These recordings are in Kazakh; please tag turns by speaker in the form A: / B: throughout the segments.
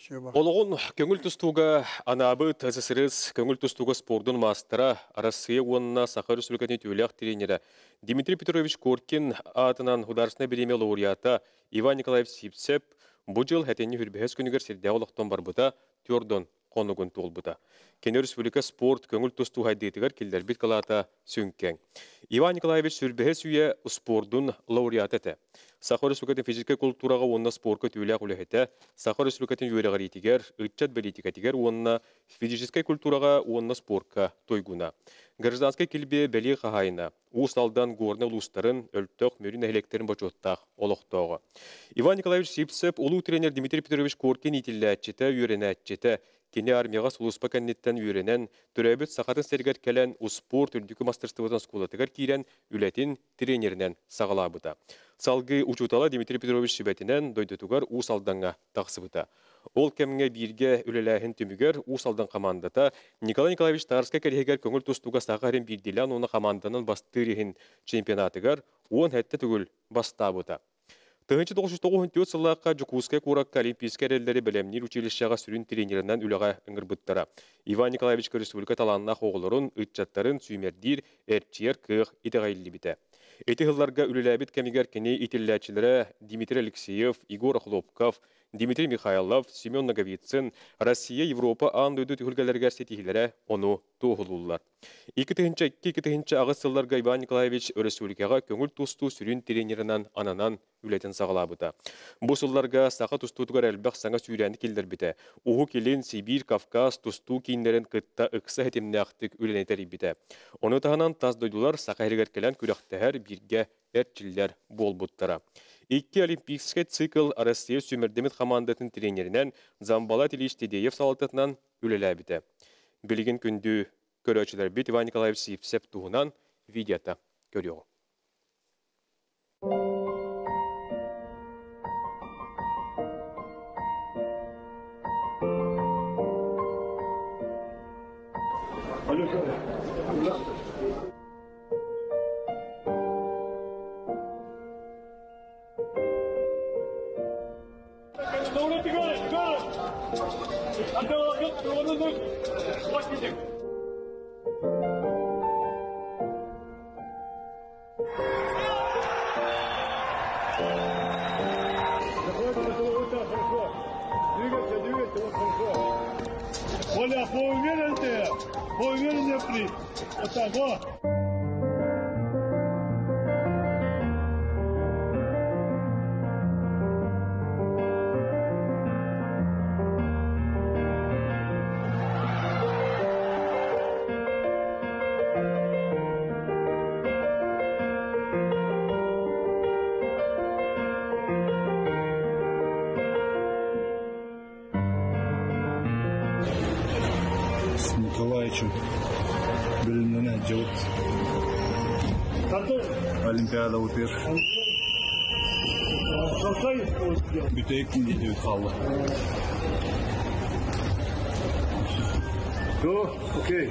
A: Олығын көңіл тұстуға анабы тәзісіріз көңіл тұстуға спордың мастера Россия онына Саха Республикатын түйелек тренері Дмитрий Петрович Коркин атынан Хударсына береме лауреата Иван Николаевич Сипцеп бұл жыл әтені хүрбәхес күнігер серде олықтан бар бұта түрден қонығын туыл бұта. Кені Республика спорт көңіл тұсту хайдетігер келдер бит қалата сөңкен. Иван Николаевич сүрбәхес үйе спордың лауреаты әті. Саха Республикатын физика культураға онына спортқа түйелек үләхеті, Саха Республикатын үйелеғар етігер, үтчат білетікетігер онына физическай культураға онына спортқа тойгуна. Гражданскай келбе бәлі қағайына, ұсталдан горны ұлыстарын, өлттіқ, мөрін әлектерін бачоттақ олықтауға. Иван Николаевич Сипцеп, ұлу тренер Дмитрий Петрович Коркин етілі әтчеті, үйрені әтчеті, кені армияға сұлыспа кәннеттен үйренен, түрәбіт сақатын сәргер кәлін ұспорт үрдікі мастерстывыдан скулатығар кейрен үләтін тренерінен сағалабыда. Салғы учутала Дмитрий Петрович Шибетінен дойдытуғар ұсалданға тақсыбыда. Ол кәміңе бірге үлеләхін түмігер ұсалдан командата Николай Николаевич Тарска кәрігер көңіл тұстуға сағарен бірделян оны команданын бастырығын чемпионатығар 10 әтті түгіл бастабыда. 1994 сыллаққа Жукускай Куракка олимпийский әрелдері білемнер училищаға сүрін тренерінен үліға үңірбіттара. Иван Николаевич Республика таланына қоғылырын, үтчаттарын сүймердер, әрчер, кық, етіғайлі біті. Эти хылларга үліләбіт кәмігер кене итілләчілері Дмитрий Алексеев, Игор Хлопков, Дмитрий Михайлов, Семен Наговицын, Россия, Европа андойды түхілгелерге сетихілері оны тоғылулар. 2-2 ағыз сылларга Иван Николаевич Республикаға көңіл тұсту сүрін тренерінен ананан үлетін сағалабыда. Бұл сылларга сақа тұстутығар әлбәқ саңа сүйрәні келдер біті. Уғы келен Сибир, Кавказ, тұсту кейіндерін қытта ұқса әтеміне ақтық үленетер біті. Оны тағынан таз дойдулар сақа әрігер келен күрәқтәр бірге әртчілер бол бұттара. 2 олимпийский цикл Россия сөмірдемет командатын тренерінен Замбала Тилиш Тедеев салататынан үлелі біті. Білген күнді көрөчілер бет Иван Николаевич Сипцеп туғынан видеота көріғу.
B: Оля, поувереннее при. Вот так, вот.
C: Николаевичем білімнен жауып Олимпиада өтер. Бүтейіктің дейді өт қалды.
B: Окей.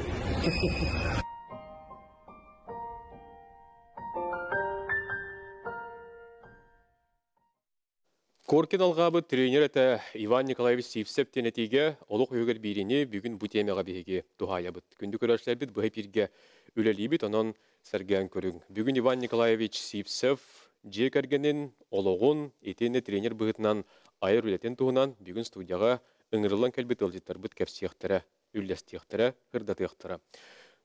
A: Коркин алғабы тренер әті Иван Николаевич Сипцеп тенетеге олық өгер бейрені бүгін бұтемеға бейге дұғая бұд. Күнді көрәшілер біт бұхай бірге үлелі біт, онын сәрген көрің. Бүгін Иван Николаевич Сипцеп жек әргенін олығын етені тренер бұғытынан айыр үлетен туғынан бүгін студияға ұңырылан кәлбет өлжеттер бұд кәпсияқтары, үлләстияқтары, ғырдатияқтары.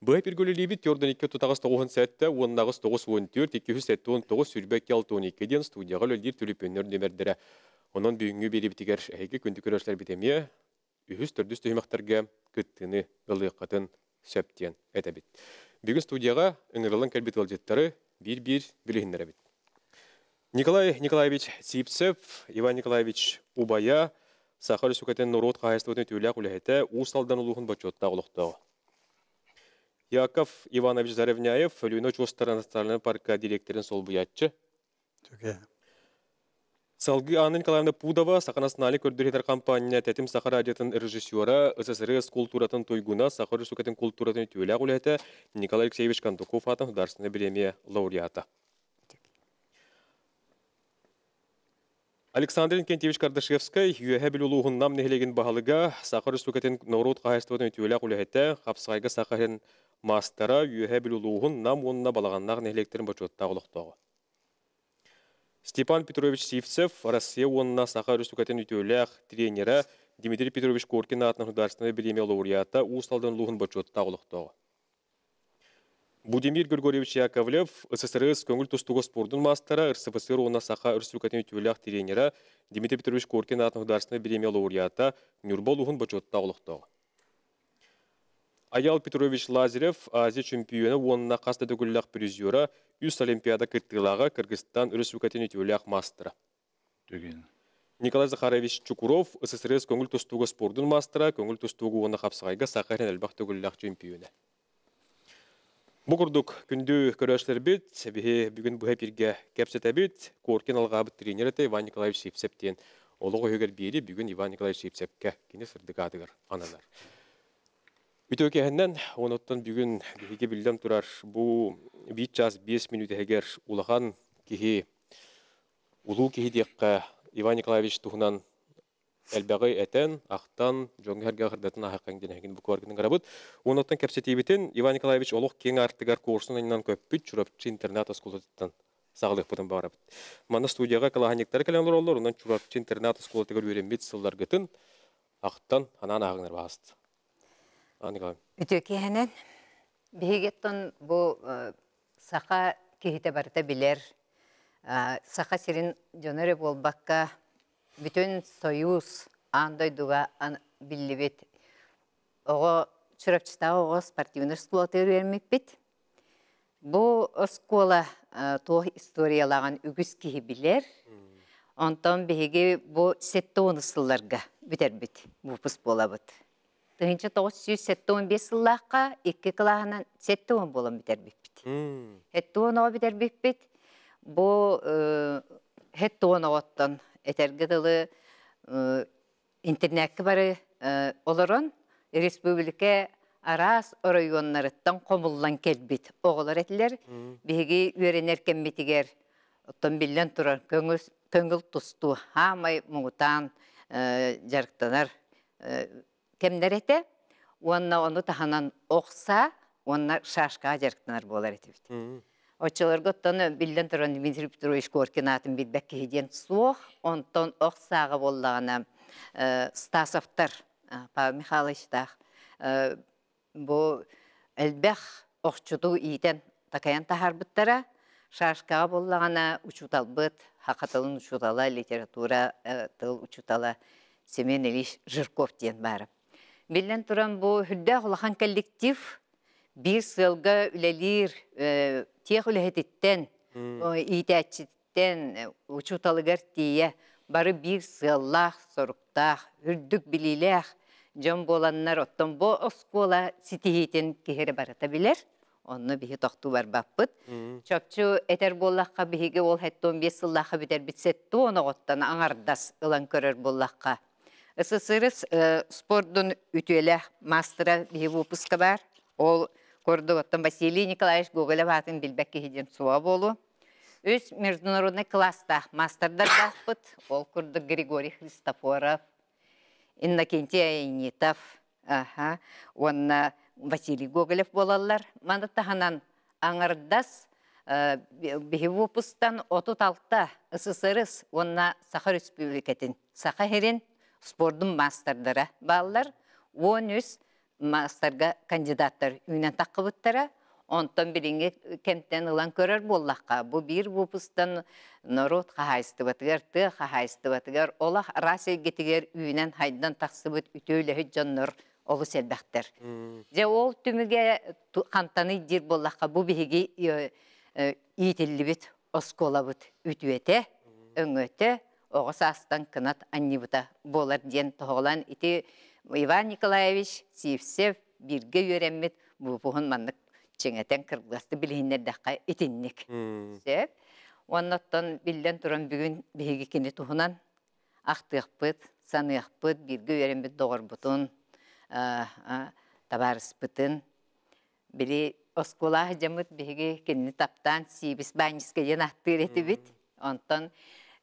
A: Бұхай біргөлі бит көрден 2-9 сәтті, 10-9-14, 2-7-19 сүрбәк 6-12-ден студияға өлдер түліпенлер немердері. Онын бүгінгі бері бітігер әйге күнді көрәшілер бітеме, үхіс-түрдіс түймақтарға күттіні ғылыққатын сөптен әті бит. Бүгін студияға ұңырылан кәлбет өлжеттері бір-бір білігіндері бит. Николай Николаевич Сипцеп, Иван Николаевич Убая, Саха Республикатын Норот қағайыстығын төйләқ үләхеті ұсталдан ұлығын бачотта ұлықтауы. Яков Иванович Заревняев, Люйноч Остара национального парка директорын сол бұятчы. Салғы Анна Николаевна Пудова, Саха национальный көрдіретер компания тәтім Саха радиотын режиссера, СССР культуратын тойгуна, Саха Республикатын культуратын төйләқ үләхеті Николай Алексеевич Кондуков атын Хударственная премия лауреата. Александр Инкентьевич Кардашевскай үйәһә білулуғыннам нехелеген бағалыға Сақар Үстікетін Норот қағайстығын өтуілі құлығеті қапсығайға Сақарын мастара үйәһә білулуғын нам онына балағаннақ нехелектерін бачотта құлықтығы. Степан Петрович Сивцев Россия онына Сақар Үстікетін өтуілі тренері Дмитрий Петрович Коркин атының хударственный премия лауреата ұсталдан луғын бачотта құлықтығы. Будимир Григорьевич Яковлев, СССР көңіл тұстығы спордың мастера, РСФСР оны сақа үрсілкетін өтуілі тренері Дмитрий Петрович Коркин атының хударственный премия лауреата Нюрбол ұғын бачотта құлықтығы. Аял Петрович Лазарев, Азия чемпионы онына қасты дөгілләқ призера, үс олимпиада кірттілаға Кыргызстан үрсілкетін өтуілі мастера. Николай Захарович Чукуров, СССР көңіл тұстығы спордың мастера, көңіл тұстығы оны қапсығайға сақарын әлбақ дөгілләқ чемпионы. Бұқырдық күнді көрәшілер бет, бүгін бұға бірге кәпсет әбет, Коркин алғабыт тренері Иван Николаевич Сепсептен. Олығы өгер бері бүгін Иван Николаевич Сепсепке кені сырдық адығыр аналар. Үті өкеғінен, оныттан бүгін бігі білден тұрар. Бұл 5 минут әгер ұлаған кеге, ұлу кеге деққа Иван Николаевич тұғынан әлбәғі әтен, ақтан, жоңғарға қырдатын ағаққан денегін бұқ аргының қарабыд. Оныттан кәпсетейбетін Иван Николаевич олық кен артығар көрсін айынан көппіт чұрапчы интернат осколатыттан сағылық бұтын бағарабыд. Мана студияға қалағанектар кәләңдер олар, онан чұрапчы интернат осколатығар өрембет сыллар гытын, ақтан анан ағыңар бағасты.
D: Үтөке әнен, бейгеттон бұл сақа кейті барыта білер, сақа серін жонары болбаққа бүтін союз андойдуға білібет. Оғы чұрапчыстағы оғы спортивный школаты өрермек бет. Бұл оскола тоғы историялаған үгіз кейі білер. Онтан бейге бұл сетті онысылларға бітер бет, бұпыс бола бұд. Тыңынша 975 сыллаққа 2 қылағынан сетті он болан бітер бет. Хетті оныға бітер бет. Бұл хетті оныға оттан этергедылы интернетке бары оларын республика арас районнарыттан комуллан келбит. Оғылар әтілер беги үйренер кемметігер оттан білен тұрар көңіл тұсту хамай мұғытан жарықтанар кемдер әті. Оны таханан оқса, оны шашқа жарықтанар болар әті бит. Очаларга оттаны билден тұран Дмитрий Петрович Коркин атын билбәк кейден суық, онтан оқсағы болағына Стасовтар, Павел Михайловичтақ, бұл әлбәқ оқчуду ийтен такаян тахар бұттара, шашқаға болағына учутал бұт, хақатылын учутала, литература тыл учутала Семен Ильич Жирков ден бары. Билден тұран бұл хүлді құлақан коллектив, bir sılga ülelir, tiyek ülehetitten, iyitəçitten, uçutalıgar diye, barı bir sıllah, soruktaq, hürdük bililək, can bolanlar ottan bu oskola sitihiten keheri baratabilir. Onu bihi toxtu var bappıt. Çöpçü eter bollaqqa bihige ol hette 15 sıllıqqa biter bitsettu, onu ottan anardas ılan körür bollaqqa. Isısırız sportun ütüele mastera bihi vupuska var. Ol Кордуготтан Василий Николаевич Гоголев атын билбәк кейден суа болу. Өз международный класста мастердар бақпыт. Ол көрді Григорий Христофоров, Иннокентий Айнитов, онна Василий Гоголев болалар. Мандаттаханан аңырдас бейвупустан 36-та СССР онна Саха Республикатын. Саха херен спордың мастердары балалар. 13 мастерга кандидаттар үйнен таққыбыттара, онтан бірінге кемттен ұлан көрер боллаққа. Бұл бір бұпыстан народ қағайсты батығар, ты қағайсты батығар, олақ расы кетігер үйнен хайдан тақсыбыт үтейлі жанныр олы сәлбәқтер. Же ол түміге қантаны дер боллаққа бұл бігі иетілі біт, оскола бұт үтуеті, өңөті, оғыс астан кынат аннибыта болар ден тоғылан ити Иван Николаевич Сивцев бирге үйренмет бұғын мандық чеңетен кыргасты білгендердаққа етіннік. Сеп, оннаттан білден тұран бүгін бейгі кені тұғынан ақтықпыт, санықпыт, бирге үйренмет доғыр бұтын, табарыс бұтын. Білі осколағы жамыт бейгі кені таптан Сибис Банискеден ақтыр еті біт. Онтан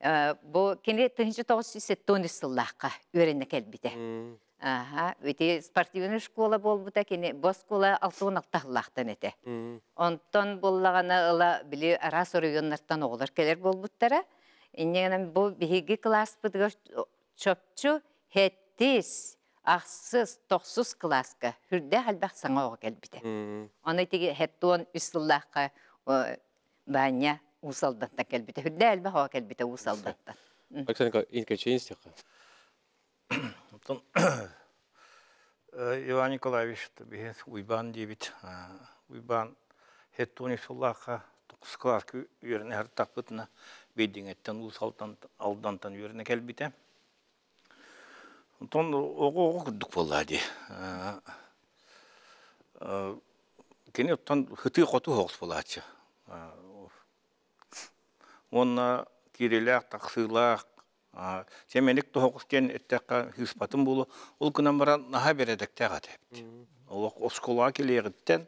D: Бу кини 1970 сыллаққа үйренне келбите. Ага, өте спортивный школа болбута, кини боскола 6-6 ете. Онтон боллагана ыла били арас районнардан оғылар келер болбуттара. Иннегенен бу биһиги класс быдыга чөпчү хеттис, ақсыз, тоқсыз класска хүрдә халбақ саңа оға келбите. Оны теги хеттуон үссыллаққа баня усалдаттан келбите. Хүрдә халбақ оға келбите усалдаттан.
A: Александр Инкаченстиха.
E: Иван Николаевич, уйбан дебит. Уйбан хеттуон үссыллаққа тоқсыз класска үйеріне әр тақпытына бейдіңеттен усалдан алдантан үйеріне келбите. Онтон оғы күрдік болады. Кені оттан хыты қоту хоғыз болады. Онна керелек, тақсылақ, семенік тоғыз кен әттәққа хыспатын болу, ол күнен бара наға бередік тәға тәпті. Оскола келегіттен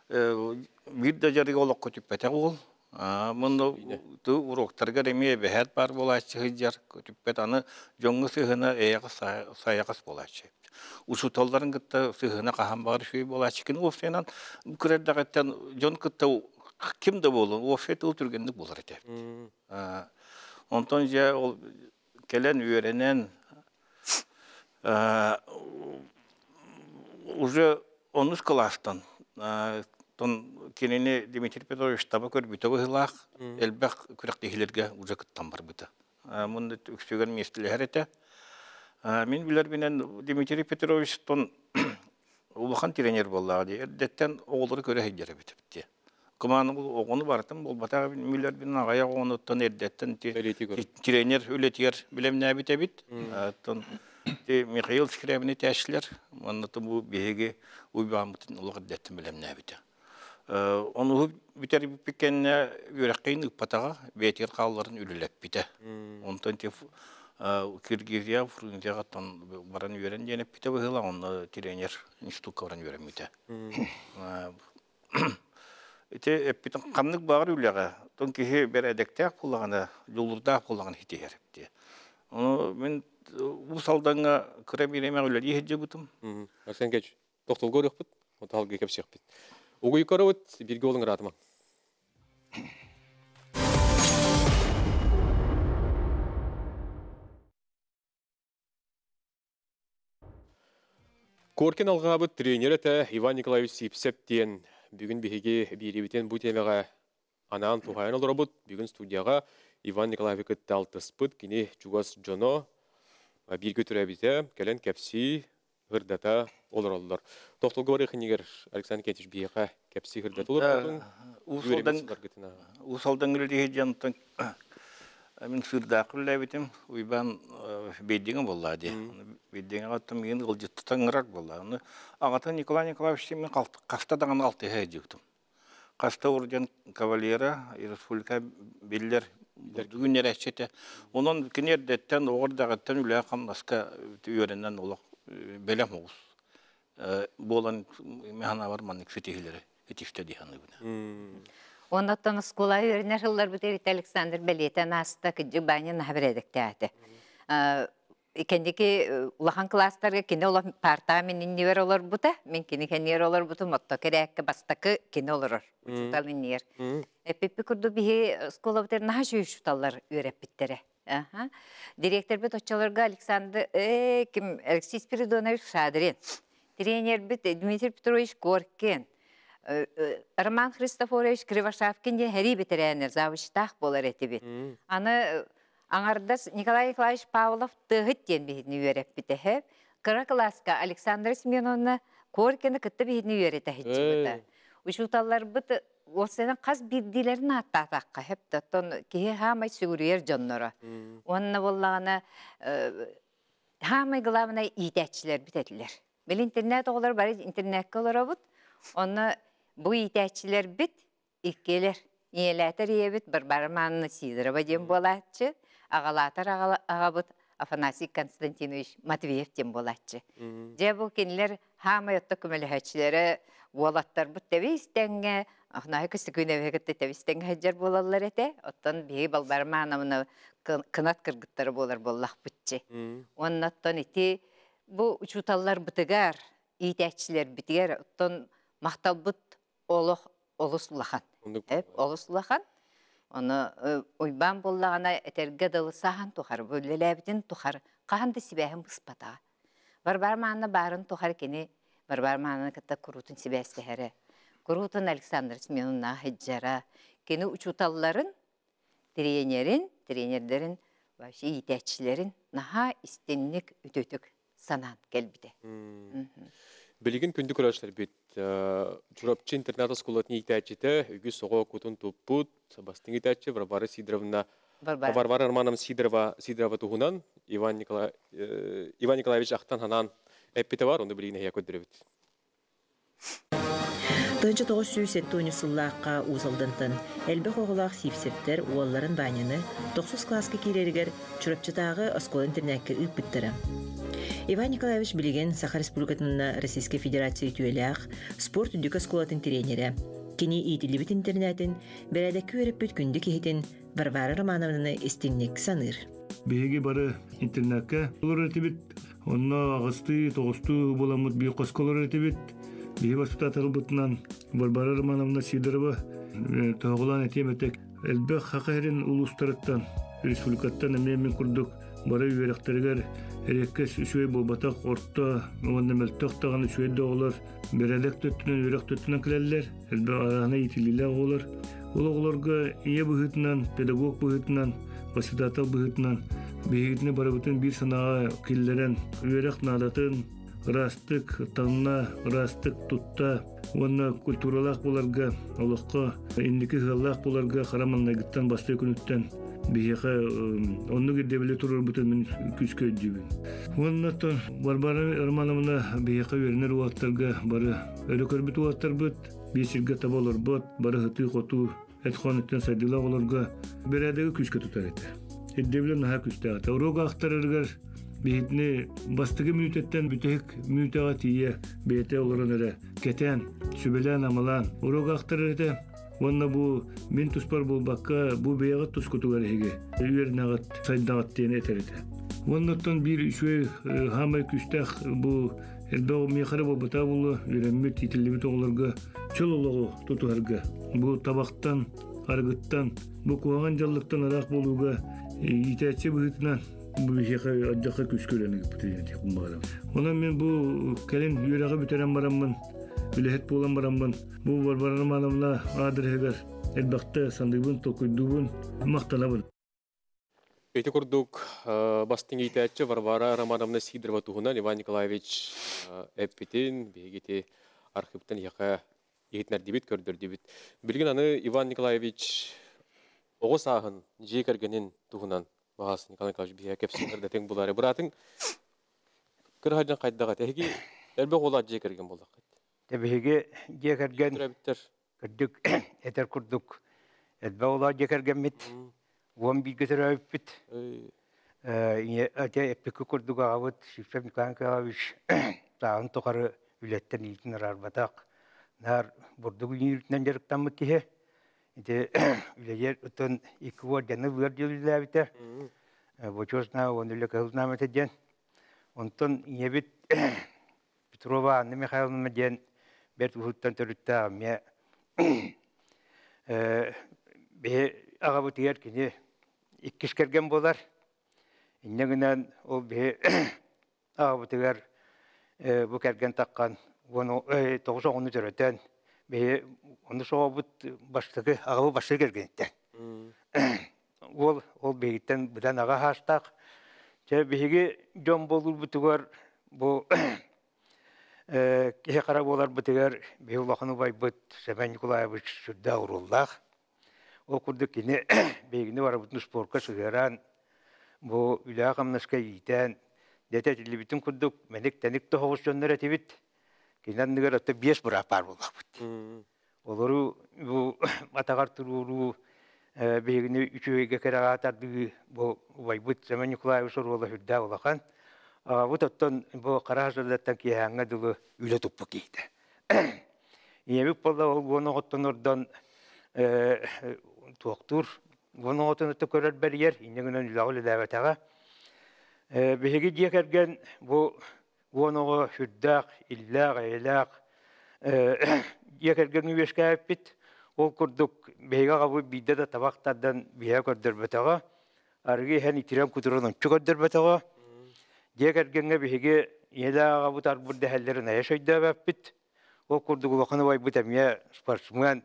E: бір дәжәргі олық көтіп бәтәқ ол. Мұнда уроктарға реме бәхәт бар болачы хыджар, көтіппет аны жоңғы сығына әйіғы сайағыз болачы. Ушу толларын күтті сығына қаған бағыр шөй болачы. Кені офсенан күрердіғаттен жон күтті кімді болу, офсет ол түргенді болар әтеп. Онтон жа ол келен үйеренен уже 10 класстан кенені Дмитрий Петрович таба көрбүтөбі ғылақ, әлбәқ күрәқтігілерге уже күттан бар бұты. Мұнды үксөген местілер әреті. Мен білер менен Дмитрий Петрович тон улахан тренер боллағы. Әрдеттен оғылары көрі хейдері бітіпті. Күманың оғыны бартым, ол батағы мүлер бен ағая оғыны тон әрдеттен тренер өлетер білеміне әбіт әбіт. Михаил Скрябіні тәшілер, мұнды бұл бейге ұйбаған бұтын ұлығы әрдеттен білеміне әбіті. Оны бітер біккенне өрәққейін ұппатаға бәйтер қалыларын үлілеп біті. Онтан тек Киргизия, Фрунзияға баран өрен денеп біті бұғыла, оны тренер институтқа баран өрен біті. Әппетін қамнық бағыр үліға, тон кеге бәр әдәктәк болағаны, жолырдақ болағаны хите әріпті. Оны мен бұл салдаңа күрә беремең үлі ехеджі бұтым.
A: Арсен Кеч, тоқтыл көрік бұт, оталғы кепсек біт. Угуй коровут бирге олың ратыма. Коркен алғабы тренер әті Иван Николаевич Сипсептен бүгін бігеге беребітен бұл темеға анаан туғайын олыр бұд. Бүгін студияға Иван Николаевич талтыс бұд, кені Чугас Джоно бірге түрәбіте кәлін кәпсі ғырдата олар олар. Тоқтылғы бар еқінегер Александр Кентиш бейеқа кәпсі ғырдата олар.
E: Усалдан үлі жантын мен сұрдақыр ләбетім, ұйбан бейдіңі болады. Бейдіңі қаттым, мен ғылжетті таңырақ болады. Ағатан Николай Николаевич мен қастадаған алты әйдіктім. Қаста орден кавалера, республика белдер дүгінер әшеті. Оның кенердеттен оғырдағаттан үлі қамнасқа үйерінен олық бәлем оғыз. Болан механа бар манник фетихилері, етішті дейханы күні.
D: Оннаттан скула үйерінер жылдар бұтерет Александр Бәлетен аста күджі банин хабіредік тәәті. Кендеки улахан класстарға кені олар парта мен иннивер олар бұта, мен кені кенер олар бұты, мотто кереккі бастақы кені олар. Учутал иннивер. Эппеппі күрді бігі скула бұтер наға жүй шуталар үйереп біттері. Директор бит очаларга Александр Алексей Спиридонович Шадрин, тренер бит Дмитрий Петрович Горкин, Роман Христофорович Кривошавкин де хәри битерәнер завучтах болар әте бит. Аны аңардас Николай Николаевич Павлов тыгыт ден битне үйрәп бите. Кыра класска Александр Семеновна Горкины кытты битне үйрәтә хитче. Учуталлар бит Осенен қаз бірділерін аттатаққа хеп таттон кеге хамай сүгірер жоннора. Онына болағына хамай ғылавына итәтчілер бітетілер. Бел интернет оғылар бары интернетке олар бұд. Оны бұл итәтчілер бит иккелер. Иеләтер ебіт бір барманны сидірі бәден болатшы. Ағалатыр аға бұд Афанасий Константинович Матвеев тем болатчы. Же бұл кенілер хамайотта көмеліхәтшілері уолаттар бұт тәвейстенге, Ахнай кісі күневегітті тәвейстенге әджер болалар әте, оттан бейі балбарма анамыны кынат кыргыттары болар боллақ бұтчы. Оннаттан ити бұл учуталлар бұтыгар, ийтәтшілер бітігер, оттан мақтал бұт олысулахан. Олысулахан. Оны ойбан боллағана әтерге дылы сахан тұхар, бөлеләбітін тұхар, қағанды сібәхін бұспатаға. Барбарманы барын тұхар кені, барбарманы кітті күрутын сібәстіхәрі. Күрутын Александр Сменуна хеджара, кені учуталларын, тренерлерін, вообще етәтшілерін наха істенлік үтөтік санан кәлбіді.
A: Білген күнді көрәшілер бет, Журапчы интернат скулатын етәтчеті, үгі соға көтін тұппұт, бастың етәтчі, Варвара Сидоровна, Варвара Романовна Сидорова тұғынан, Иван Николаевич Ақтан ханан әппеті бар, оны білген әйе көдірі бет.
F: Тönce 907 сыллаққа ұзылдынтын, әлбі қоғылақ сипсептер уалларын баняны 9 класқа керерігер Журапчытағы оскол интернетке үппіттірі. Иван Николаевич білген Саха Республикатынына Российской Федерации түйеліғ спорт үндік осколатын тренері. Кені иетілібіт интернетін бәрәдәкі өріп бүт күнді кейтін Варвара Романовнаны істіңнік саныр.
C: Беги бары интернетке олар өтебет, онна ағысты, тоғысты боламыд бей қосколар өтебет. Беги воспитатары бұтынан Варвара Романовна Сидорова тоғылан әтеметек. Әлбәқ хақайрын ұлыстарыттан, республикаттан әмемен күрдік бары үйеректерігер әреккес үшөй болбатақ орта, оғанда мәлтоқтаған үшөй доғылар, берәлек төттінен, үйерек төттінен кіләлілер, әлбәқ арағына етілілі оғылар. Ол оғыларға ие бұғытынан, педагог бұғытынан, воспитатал бұғытынан, бейгітіне бары бұтын бір санаға кіллерен, үйерек надатын, растык, таңна, растык, тұтта, оны культуралақ боларға, олыққа, индікі ғаллақ боларға қараманнағыттан басты күніттен бейеқа оны кедебілі тұрыр бұтын мен күске өддебін. Оннаттан Варвара Романовна бейеқа өрінер уаттарға бары өрекөрбіт уаттар бұт, бесірге табалар бұт, бары ғыты қоту, әтханыттан сайдылақ оларға берәдегі күске тұтар еті. Әддебілі наға күсті ағыта. Уроға ақтарырғар бейітіне бастығы мүйтеттен бүтек мүйтаға тие бейте оларын әрі кетен, сүбелен амалан. Уроға ақтарыр еті. Онна бу мен туспар бол баққа бу бейағат тускутуғар еге. Үйерін ағат, сайдағат дейін етер еті. Оннаттан бір үшөй хамай күстәқ бу әлбәғу мейқары бол бұта болу, үйренмет етілімет оғыларға чөл олығы тұтуғарға. Бу табақтан, арғыттан, бу қуаған жаллықтан арақ болуға етәтші бұғытынан бу бейеқа аджаққа күскөлені бұтыден бағарам. Онан мен бу кәлін үйераға бүтерен барамын. Үләхет болан барамын. Бұл Варвара Романовна адырғығар. Әлбақты сандығын, тоқыдығын, мақталабын.
A: Эти курдук бастың етәтші Варвара Романовна Сидорова тұғынан Иван Николаевич әппетен, бейгете архивтан яқа егетнер дебет, көрдір дебет. Білген аны Иван Николаевич оғыз ағын жекергенін тұғынан бағасын Николай Николаевич бейе кепсіңдерді тең бұлары. Бұратың кір хайдан қайдаға тәхеге әлбе қолар жекерген болдақ.
G: Тәбіге жекерген күрдік, әтер күрдік. Әлбә олар жекерген мет, оң бір көтір өп бит. Әте әппекі күрдік ағабыт, Шифшев Николай Николаевич тағын тұқары үлеттен ейтін арбатақ. Нар бұрдық үйіртінен жарықтан мұт кеге. Үлегер ұтын екі år жаны бұғар жөлілі әбіті. Бочосына он үлі қағызына мәтеден. Онтын ебіт Петрова Анна Михайловна мәден бәр ұхыттан түрітті ағымя. Бе аға бұтығар кені иккіш кәрген болар. Иннегінен ол бе аға бұтығар бұ кәрген таққан 9-10 түрітен бе оны соға бұт баштығы ағабы баштығы кәргенеттен. Ол бейгіттен бұдан аға хастақ. Беге жон болыр бұтығар бұл кеше қара болар бұтығар бейулақыны бай бұт Семен Николаевич сүрді ауыруллақ. Ол күрді кені бейгіні бар бұтын спортқа сұғыран, бұл үлі ағамнасқа ейтен, дәті әтілі бітін күрдік, мәнік тәнік тұхығыз жонлар әтебет, кенен нығыр өтті 5 бұрақ бар болақ бұт. Олары бұл атағар тұруру бегini üçüge keragatardыгы bu Вайбыт Семен Николаевич Орлы хүрдә улахан. Bu тоттон bu каражылаттан киһәңгә дулы үле туппы кийде. Иебик болда ол гоны оттон ордан туактур гоны оттон көрөр берер, инегенен үләгөл дәвәтәгә. Беге дикерген bu гоныга хүрдәк, илләг, иләг дикерген үешкә бит. Ол курдук беге габы бидә дә табактардан бия көрдөр бетәгә. Арги һән итирәм кутырын чөгөрдөр бетәгә. Дикергенге беге еләг габы тар бу дәһәлләрен яшәйдә бит. Ол курдук лоханы вай бутамия спортсмен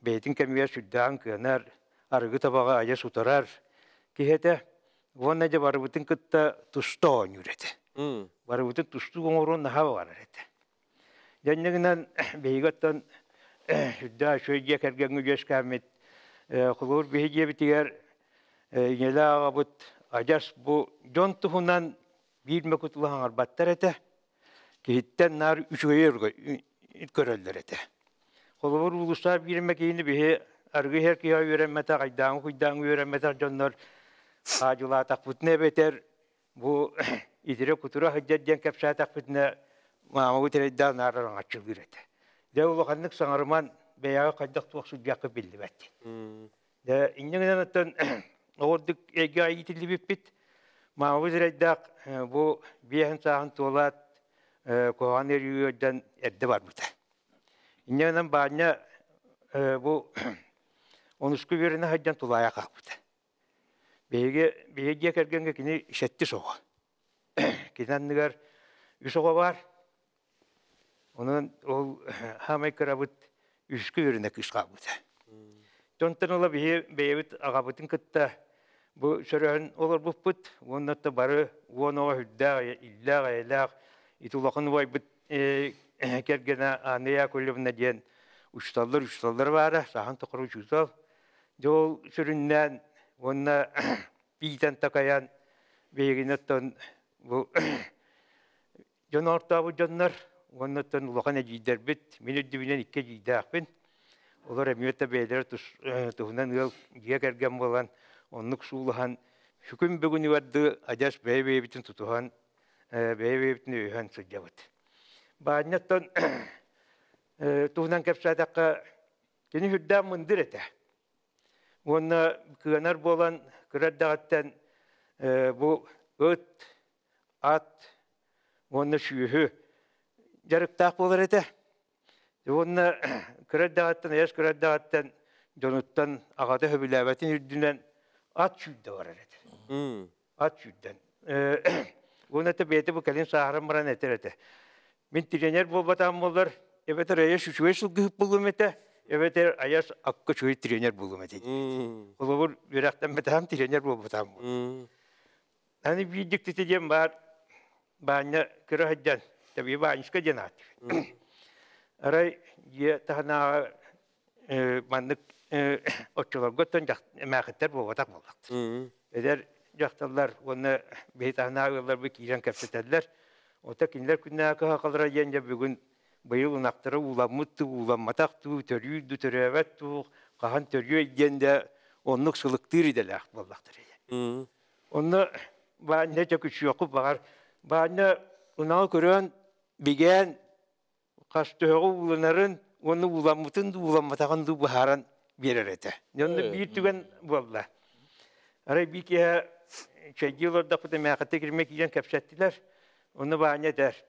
G: бейтин кемия сүддан кенар аргы табага ая сутарар кихете вонна же бар бутин кытта тусто нүрете. Бар бутин тусту гоңорун наха бар рете. Жаннегенен бейгаттан сүдда шөйге кергенге жескамет кулур бейге битигер елага бут ажас бу жон тухунан бирме кутулган арбаттар ете. Кихеттен нар үчөйөргө көрөлдөр эте. Холовор улустар бирме кейини бе аргы хер кия үйренмете кайдан куйдан үйренмете жоннор ажула такпутне бетер бу идире кутура хаҗҗәдән капша такпутне мама үтердә наран ачыл бирәте. Дә ул ханнык саңарман бәяга кайдак туаксу якы билди бәт. Дә иннегенән аттан ордык эге айтылып бит. Мама үтердә бу биһен сагын толат Koğanır yüzden edde var burada. İnanın bana bu onusku birine hacdan tulaya kalktı. Bege kergenge kini şetti soğa. Kidanlar üsoğa var. Onun o hamay karabut üskü birine kışkabıdı. Tontan ola beyevit agabıtın kıtta bu sörün olur bu put. Ondan da barı onu hüdda illa İtulakın vay bit kergene anaya koyulduğunda diyen uçtallar var. Sahan takır uçtal. Yol süründen ona biten takayan beğeniyordan bu can orta bu canlar ondan ulakan ecider bit. Minut dibinen iki ecider bin. Onlar emniyette beyler tuhundan yol diye kergen olan onluk sulahan hüküm bugünü vardı. Ajas bey bitin tutuhan. Beyevipni öğen sıcağıt. Bağınattan tuğnan kapsadakka kini hüddam mındır ete. Ona kıyanar bolan kıraddağıttan bu öt, at, ona şüyühü jarıktaq bolar ete. Ona kıraddağıttan, yaş kıraddağıttan donuttan ağada höbülavetin hüddünden at şüydde var ete. At şüydden. Ona da beyde bu kalın saharam maran eterete. Min trener bu batam olur. Evet ayas şu şu gıp bulum ete. Evet ayas akka şu trener bulum ete. Olur biraktan batam trener bu batam. Hani bir diktatörüm var. Bana kırahcan. Tabii ben işe cenat. Aray ya tahna manlık oçlar götün mağatar bu batam oldu. Eder Jahtallar onu beytahnalar bir kiran kapsatırlar. Otakinler günah kalır yenge bugün bayılın aktara ulamıttı ulamataktı törüydü törevettu kahan törüye yenge onluk sılıktır idiler vallahtır. Onu bana çok üç yokup bakar. Bana ona gören bigen kastı oğulların onu ulamıtın ulamatakan du baharan birer ete. Yani bir tügen vallahi. Aray bir ki şeyciler da kutu mağata girmek için kapsattılar. Onu bana der.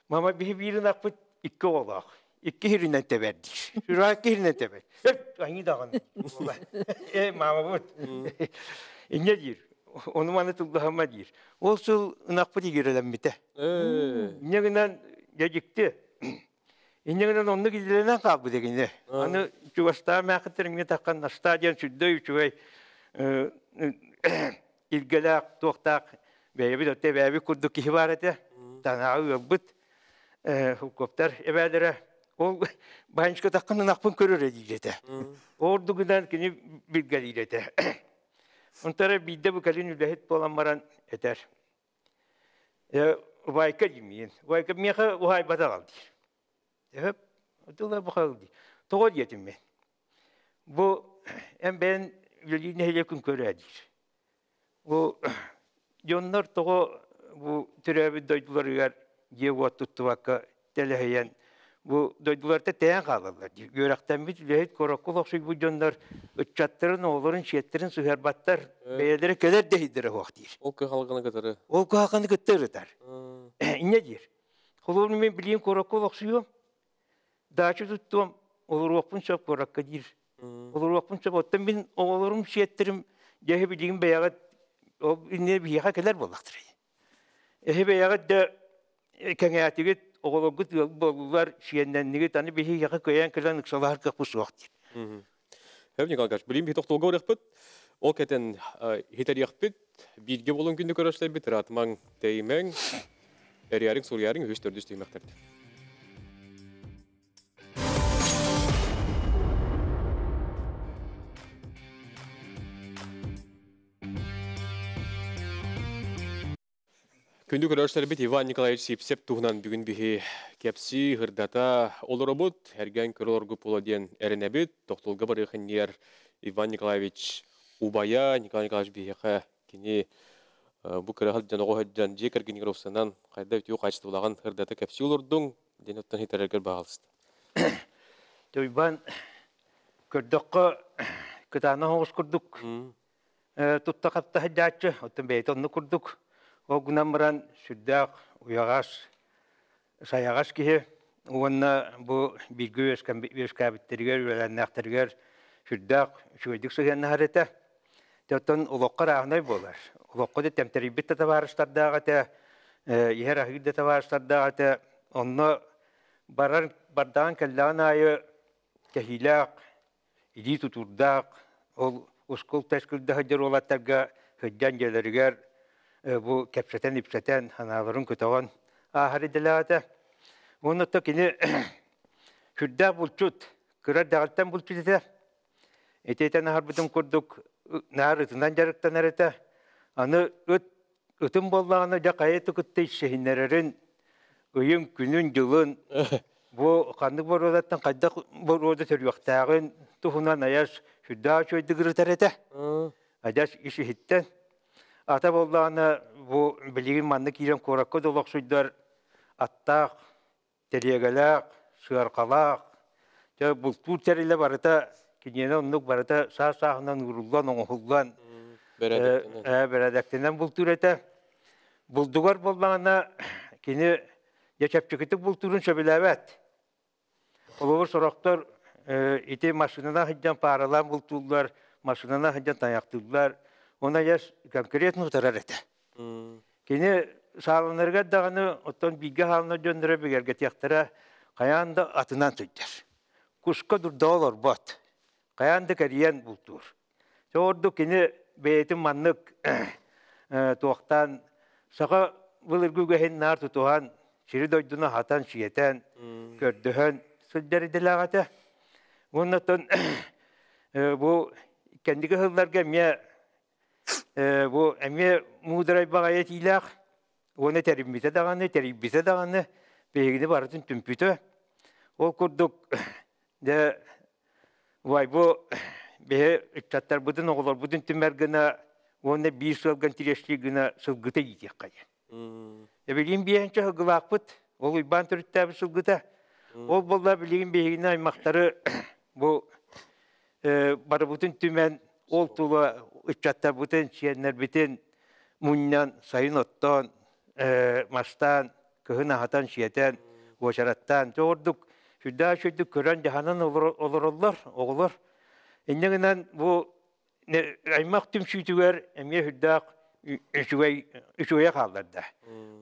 G: Mama birin akpıt iki olak. İki hirinden teberdik. Şuraya iki hirinden teber. Hep aynı dağın. Mama bu. Ne diyor? Onu bana tullahama diyor. Olsun akpıtı girelim bite. Ne günden gecikti. İnegenen onu gidilene kaldı deginde. Onu çuvasta mağatırın takkan stadion sürdü çuvay. İlgelak, tohtak, beybi dotte beybi kurduk ihbarete, tanağı yokbut, hukuklar evvelere, o başka takkanın akpın körür edilete. Ordu'dan kini bilgelilete. Onlara bir de bu kalın ülehet bolanmaran eder. Vayka demeyin, vayka miyaha uhay bata kaldı. Hep, otular bu kaldı. Toğul yedim ben. Bu ben yölüne hele gün köredir. Bu yonlar toğu bu türevi doydular yer yevat tuttu vakka teleheyen bu doydular da teyan kalırlar. Görekten bir lehit korakul okşuy bu yonlar uçattırın oğulların şietlerin süherbatlar beyeleri kadar dehidir vaktir.
A: O halkına kadarı.
G: O hakkını kıttırıdır. Ne der? Kulağını ben bileyim korakul okşuyum. Dağçı tuttum. Olur vakfın çok korakka dir. Olur vakfın çok ottan ben oğullarım şietlerim cehe bileyim beyağı o ne bir yaka kadar bolaktır. Beyağı da kengayatiget oğulgut bollar şiyendenliği tanı bir yaka koyan kılan ıksalar kapısı vaktir.
A: Hem Nikolay bileyim bir toktolga uğrayıp o keten hiter yakpit bilgi bolun günlük araçlar bitir atman değmen eriyarın soruyarın höstürdü istemekterdi. Күндүк көрөрсөр бит Иван Николаевич Сипсеп туһунан бүгүн биһи кепси хырдата олоробут эрген көрөргү полоден эренебит токтолга барыхыннер Иван Николаевич Убая Николай Николаевич биһиха кини бу кырахал жаного хаджан жекер генеровсанан кайда өтү качтылаган хырдата кепси олордуң денеттен хитерергер багалысты.
G: Иван көрдөккө кытана хоос курдук. Тутта капта хаджачы оттон бейтонну курдук. O günamran süddaq uyağas sayağas ki ona bu bilgi öskabitlerger öğreneklerger süddaq şuydik sögen harita toton uloqqa rahnay bolar uloqqa da temteribit de tavarıştardağa ta yer ahide tavarıştardağa ta onu bardan kallan ayı kahilaq idi tuturdaq ol uskul teşkilde hacer olatlarga hıccan gelerger bu kepseten ipseten hanaların kötüğün ahari dilata. Onu da kini şurada bulçut, kırar dağıltan bulçut ete. Eteten harbiden kurduk, narıtından jarıktan arata. Anı ıtın bollağını jakayeti kıttı şehinlerin, ıyın günün yılın, bu kandık borulattan kaydak boruda törüyoktağın, tuhunan ayas şurada şöyle gırıtar ete. Adas işi hitten. Ata bollağına bu bilgin manlık yiyen korakka dolak suydar attaq, teriyegalaq, sığarqalaq. Bultur teriyle barıta, kinyene onluk barıta sağ-sağından urulgan, oğulgan. Beredektinden bultur ete. Buldugar bollağına kini yaşapçıkıtık bulturun söbilevet. Oluvur soraktar iti maşınına hıccan paralan bulturlar, maşınına hıccan tayaktırlar. Ona yaş konkret nutarar ete. Kini sağlanırga dağını otan bilgi halına döndüre bir gerget yaktara kayanda atından tüydür. Kuska durda olur bot. Kayanda kariyen bultur. Ordu kini beyetin manlık tuğaktan sağa vılırgı göhen nar tutuğan şiri doyduna hatan şiyeten gördüğün sözleri dilağata. Ondan bu kendi hıllarga miye bu emiye muğdaray bağayet ilaq, onu teribite dağını, beygini barıtın tümpütü. O kurduk, de vay bu, behe ıçatlar budun oğullar, budun tümergına, onu bir sılgan tireşliğine sılgıta yiyecek kayın. Bileyim bir ençe hıgılaq bıt, o uyban türütte bir sılgıta. O bolla bileyim beygini aymakları, bu barı budun tümen, ol tula uçatlar bütün şiyenler bütün munyan sayın ottan mastan kıhına hatan şiyeten boşarattan çorduk şurada şurada kören cahanan olurlar oğullar. İnden bu aymak tüm şütüver emiye hüddak üçüye kaldırdı.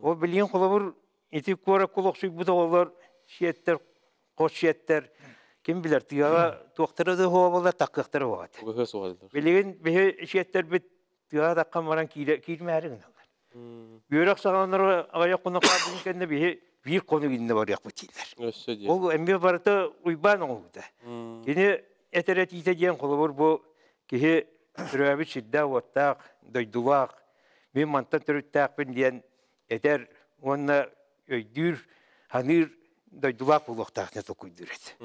G: O bilin kulubur iti kora kulaksu bu da olur şiyetler koç şiyetler. Kim bilir, tiyağa doktora da havalar, takkıqtara havalar. Bilgin, bir şeyler bit, tiyağa takkan varan kirmeyerin. Börek sağlanlara ayak konu kaldığın kendine bir konu günde var yakmıtıylar. O emmi barıda uyban oldu. Yine eteret yiyeceğin kolu var bu, ki sürüyabit şidda vattaq, doydulaq, bir mantan türüttaq ben diyen eter, onunla öydür, hanır, doydulaq buluqtaq ne tokuydur et.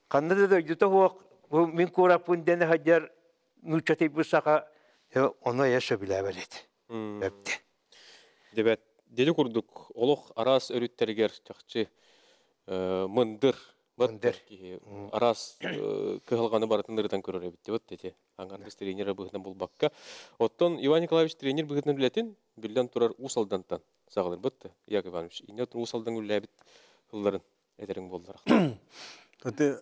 G: Kanada doyduta hoq Min kurapun dene hajar nuçatı bu saka ona yaşa bile velet. Öpte.
A: Debet, deli kurduk. Oloq aras örütterger çakçı mındır. Mındır. Aras kıhılganı baratındırdan körör ebitti. Ot dedi. Angan kız treneri bıhından bulbakka. Otton Иван Николаевич тренер bıhından biletin. Bilden turar usaldantan. Sağılır bıttı. Yakı Иванович. İnne otur usaldan güllebit. Hılların ederin bollar.
H: Öte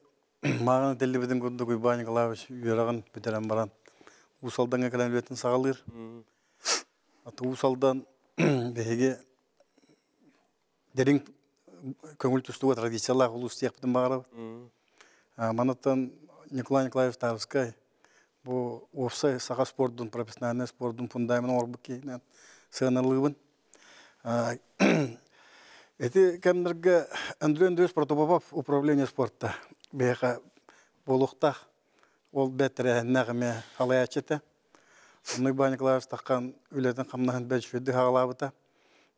H: mağana telli bidin kurduk Иван Николаевич yörağın bitiren baran. Usaldan ekran biletin sağılır. Atı usaldan behege derin köngül tustuğa tradisiyalar ulus yaptım bağırab. Manattan Николай Николаевич Тарскай bu ofsay sağa sportun profesyonel sportun fundamını orbaki sığınırlığın. Эти кемдерге Андрей Протопопов управление спорта беха болуқта ол бетре нәгме халаячыта. Оны Иван Николаевич таққан үлетін қамнағын бәлшөді хағалабыта.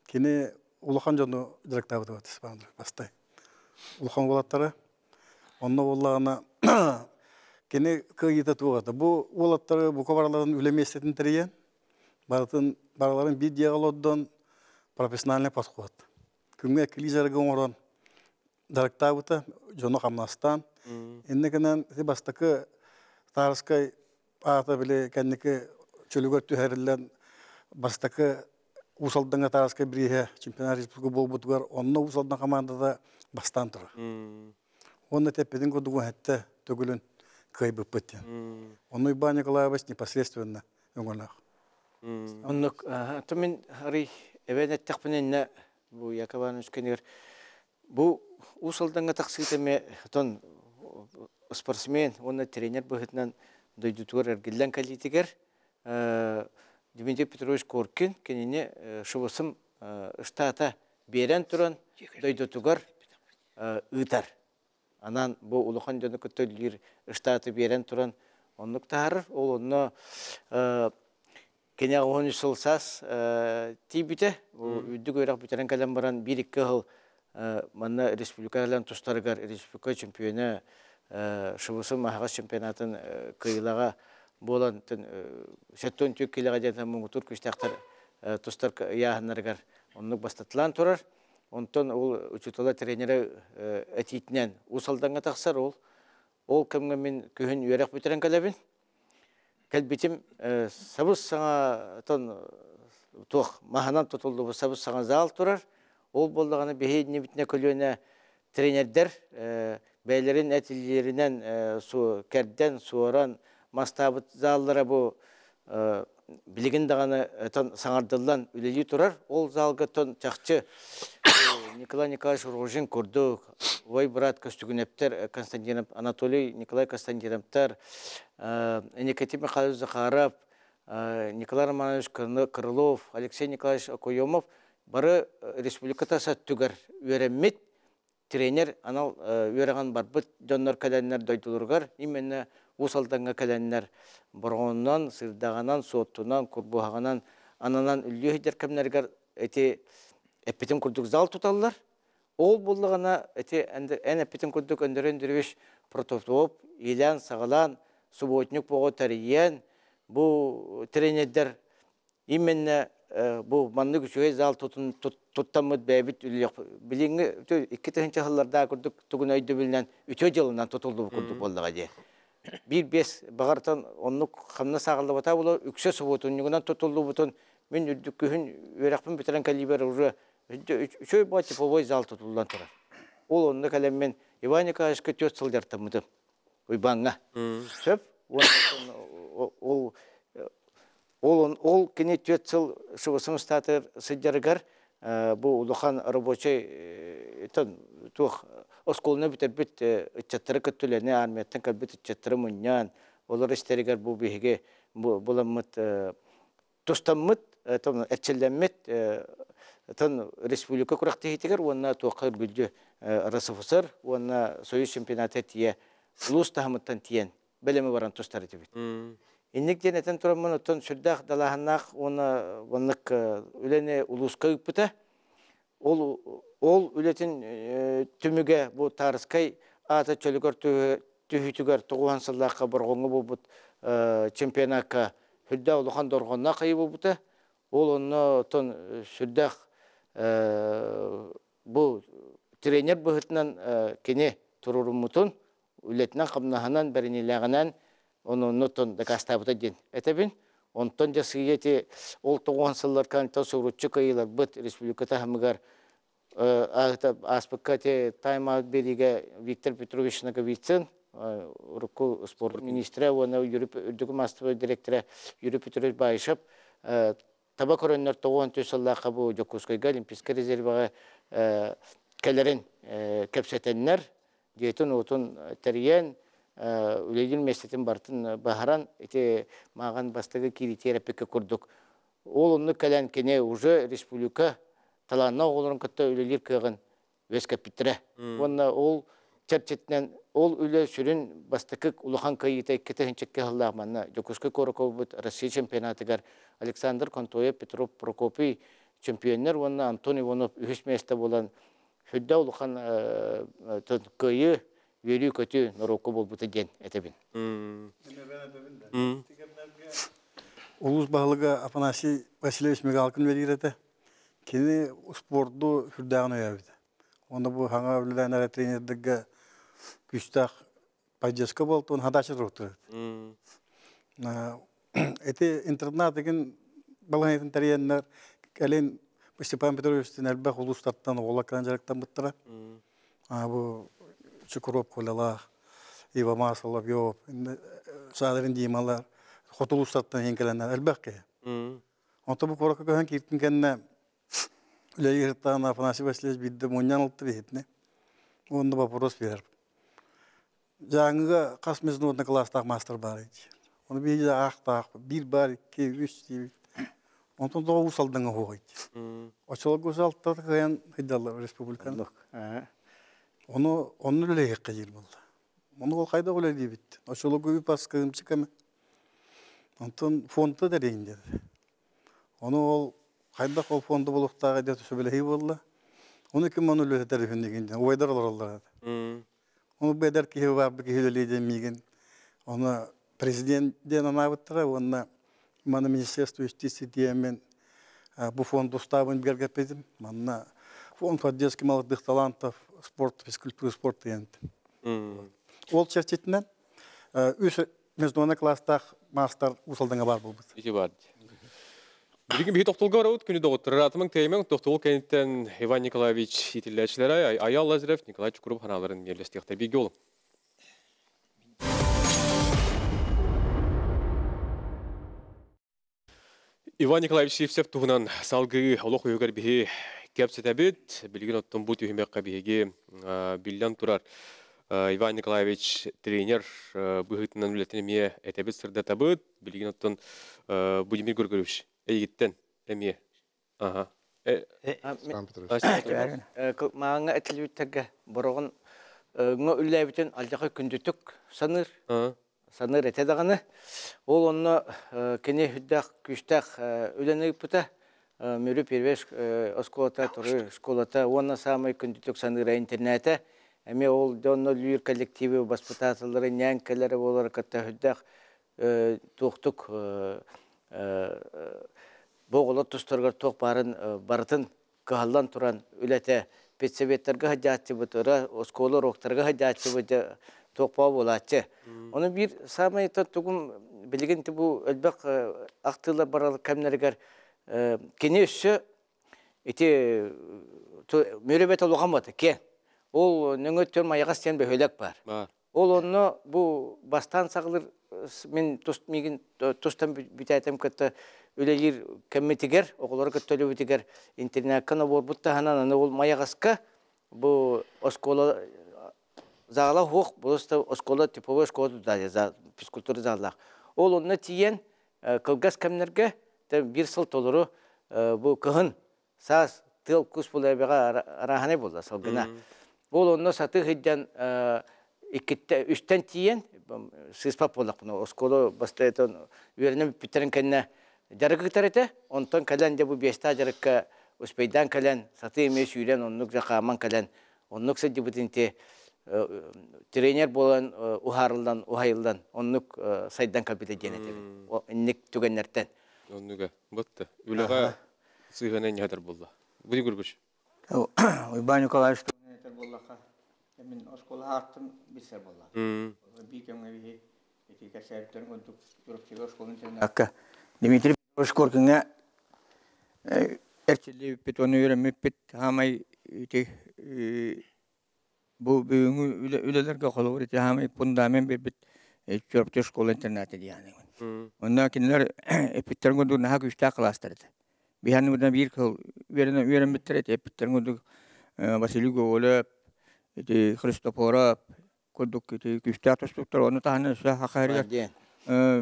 H: Кені улахан жону директабыты баты бастай. Улахан болаттары. Оны олағына кені күйеті туғады. Бұл олаттары бұл көбарларын үлеместетін тірейен. Бараларын бір диалогдан профессиональный подход. Күнге килизерге оңырын директабыты жону қамнастан. Иннекенен бастықы Тарскай ата біле кәнекі чөлігөр түхәрілен бастықы усалдыңа Тарскай бірге чемпионат республика бол бұтығар, онына усалдың командада бастан тұры. Оны теппеден көдігі әтті төгілін кайбы бұтты. Оны Иван Николаевич непосредственно өңірліқ.
E: Оннук атымен харый эвен аттақпынен бу Якабан үскенер бу усалдыңа тақсытыме тон спортсмен, оны тренер бұғытынан дойдутуар әргілден кәлітігер Дмитрий Петрович Коркин кенене шыбысым штата берен тұран дойдутугар ұйтар. Анан бұл ұлыған дөні күттөлілер штаты берен тұран онлық тағарыр. Ол оны кене оғын үсілсас тейбіті. Үдді көйрақ бүтерен кәлем баран 1-2 ғыл манна республикаларын тұстарығар республика чемпионы шыбысы мағас чемпионатын кыйлаға болан сәттон түйек келеға дәтін мұңғытур көстәқтар тұстар яғынарығар онлық бастатылан тұрар. Онтон ол үчітала тренері әтейтінен ұсалданға тақсар ол кімге мен күйін үйерек бүтерен кәлебін. Кәлбетім сабыз саңа тұқ мағанан тұтылды бұл сабыз саңа зал тұрар. Ол болдағаны бейдіне бітіне көліне тренердер бәйлерін әтілерінен кәрден, суаран, мастабыт заллара бұл білігін дағаны саңардылдан үлелі тұрар. Ол залға тон чақчы Николай Николаевич Рожин көрді. Ой, брат Костюгінептер, Анатолий Николай Константиновтар, Никитий Михайлович Захаров, Николай Романович Крылов, Алексей Николаевич Акуемов бары республиката сәттігір өремет тренер анал өреген барбыт жоннор кәләннер дойдулырғар, именно усалданға кәләннер бұрғыннан, сырдағанан, соттунан, күрбуғанан, ананан үлі хедер кәмнергер әппетен күрдік зал тұталылар. Ол болдығына ән әппетен күрдік өндірен дүрвеш прототоп, илян, сағалан, субботник боғы тәрейен, бұл тренердер именно бұл манны күшіге зал тұттамыд бәйбіт үліяқ. Біліңі, 2-тігінші ғылларда күрдік түгін өйді білінен 3 жылынан тұтылды күрдік болдыға де. 1-5 бағартан онлық қамна сағылды бата болу, үксе субботунығынан тұтылды бұтын мен үрдік күйін өрәқпін бітірен кәлібер ұжы 3 ба типовой зал тұтылдан тұрар. Ол онды кәлеммен Иван Николаевичке 4 сыл жартамыды. Ойбаңға. Сөп, ол кене 4 сыл шыбысын статыр сыджарығар, бұл ұлыған рабочий осколына бітер біт үтчаттары күттілеріне армияттың кәлбіт үтчаттары мұннян, олар істерігер бұл бейге бұламыд тұстамыд, әтчелдеммет, республика құрақты етігер, онына туаққыр бүлді расыфысыр, онына Союз чемпионаты тие, ұлыс тағымыттан тиен, бәлемі баран тұстары дебет. Иннік денетен тұрамын ұттан сүрдақ далағынақ, онық үләне ұлысқа үппіті, ол үлетін түміге бұл Тарскай аты чөлігір
I: түхүтүгөр тугуан сыллакка боргоңу болбут чемпионатка хүддә улахан доргонна кайы болбута. Ол онно тон сүрдәк бу тренер быһытынан кене турурумутун үлетнен қамнаханан бәрінеләғінен оны нотон дакастабыта ден. Әтәбін, онтон жасыйеті ол 90 сыллар кәнтен соғырутчы кайылар бұд республиката хамығар аспыққа те тайм-аут беріге Виктор Петровичнаға витсен, Рукку спорт министрі, оны үрдігі мастыбы директоры Юрий Петрович Байышып, таба көрінлер 90 сыллар қабу Жокускайға олимпийский резерваға кәлерін кәпсетенлер, Дейтін отын тәрген үлейден местетін бартын бағаран, әте маған бастығы киритера-пекке көрдік. Ол оны кәлән кене уже республика таланна оғылырын күтті үлейлер күйген өз кәпіттірі. Онна ол чәрчетінен ол үлі сүрін бастықы ұлыған кайытай кетігіншекке ғылағманна. Жокускай Короков бұд Россия чемпионатығар Александр Контоев, Петров, Прокопий чемпионер, онна Антон Иванов үхіс месті болан Хүдді ұлыған көйі верю көті нұрокы бол бұты ден әтебін.
H: Улус бағылыға Афанасий Васильевич Мегалкин верер әті. Кені спорду хүрдәғын өйәбіді. Оны бұл хаңа өлілән әрі тренердігі күстақ паджеска болды, оны хадашыр ұқтыр. Әті интернат деген балған етін тәрейенлер кәлен Степан Петровичтен әлбәқ ұлыстаттан оғыла кранжарықтан бұттыра. Бұл Чукуров қолала, Ива Масалов, Йоп, Садырын деймалар, қот ұлыстаттан ең әлбәқ кей. Онта бұл қораққа көген кейттің кәніне үләй ертағын Афанасий Васильевич бидді мұниян ұлтты бейетіне. Онда вопрос беріп. Жаңыға қас международный класстағы мастер бар еді. Оны бейді ақтақ, бір бар, кей, үш дейбі. Онтон да усалдыңа хоғайды. Очолог усалттады қаян хайдалар республиканы. Оны үлі еққа жер болды. Оны ол қайда олай дейбітті. Очолог өй пас қығымчы кәмі. Онтон фонды да рейін деді. Оны ол қайда ол фонды болуқтағы деді сөбілі болды. Оны кім оны үлі тәріфін дегенде. Ойдар олар олар. Оны бәдер кейі барды кейі үлі демеген. Оны президенттен анабыттыра, оны Мана Министерство юстиции диамен bu фонд уставын бергепедим. Мана фонд поддержки молодых талантов, спорт, физкультуры, спорт дегенде. Ол чертетінен үш международный класстақ мастер усалдыңа бар бұл бұд.
A: Ете барды. Білген бейт тоқтылға рауд күні доғыттыр. Ратымың тәймен тоқтылы кәнеттен Иван Николаевич етілдәшілері Аял Лазарев, Николай Чукуров ханаларын мерлестектер. Беге олың. Иван Николаевич Севсев туғынан салғы олық өйгер бігі кәпсетәбет, білген оттың бұт үйімеққа бігі білден тұрар. Иван Николаевич тренер бұғытынан үлеттен әме әтәбет сырда табыт, білген оттың Будимир Гургурович әйгеттен әме.
I: Мағаңа әтілбеттерге бұрығын үлләбетін алжақы күндітік саныр әтедағаны. Ол оны кене хүддәқ, күштәқ өленіп бұта. Мөрі первеш осколата, тұры школата, оны самай күндітік саныр интернеті. Әме ол доны лүйір коллективі баспытатылары, нәңкелері олар қатта хүддәқ тоқтық боғылы тұстырғыр тоқ барытын қағалдан тұран үләті петсеветтерге хаджатты бұтыра, осколы роқтарға хаджатты бұты тоқпа болатты. Оны бір самай тұғым білгенті бұл әлбәқ ақтылар баралы кәмнергер кене үші мөребет олуған баты кен. Ол нөңі төр маяға стен бөхөлек бар. Ол оны бұл бастан сағылыр мен тұстан бүтәйтім көтті өлелер кәмметігер, оғылары көтті өлі бүтігер интернетканы бор бұтта ханан ол маяғасқа бұл оскола зағала хоқ, бұл оскола типовой оскола физкультуры зағалақ. Ол оны тиен қылғас кәмнерге бір сыл толыру бұл күхін саз тыл күс бұл әбеға араханы болды салғына. Ол оны саты ғыддан үштен тиен сыспап болдық бұны. Осколы баста етін үйеріне бүттерін кәніне жарығы ғытар еті. Онтан кәлен де бұл бесті жарыққа өспейдан кәлен, саты емес үйрен, оннық жақа аман кәлен. Оннық сәді бұтынте тренер болан ухарылдан, ухайылдан, оннук сайдан капита денетелин. Инник түгеннерден.
A: Оннуга бутта. Үлега сыйганен ядыр булла. Буй гүрбүш.
G: Иван Николаевич түгеннер боллака. Мен оскол хаттым бисер болла. Бикемге бии этика сәбиттен көндүк жүрөктөгө осколун тернакка. Дмитрий Петрович эрчилди бетону үйрөнмөппүт хамай bu büyüğü ülelerge kolor eti hamay fundament bir çöpçü şkola interneti yani. Ondan kinler epitlerin günü naha güçta klaslardı. Bir hanımdan bir kıl veren bittiret epitlerin günü Vasiligo olep eti Christoforov kurduk eti güçta tuttuklar onu tahanı hakari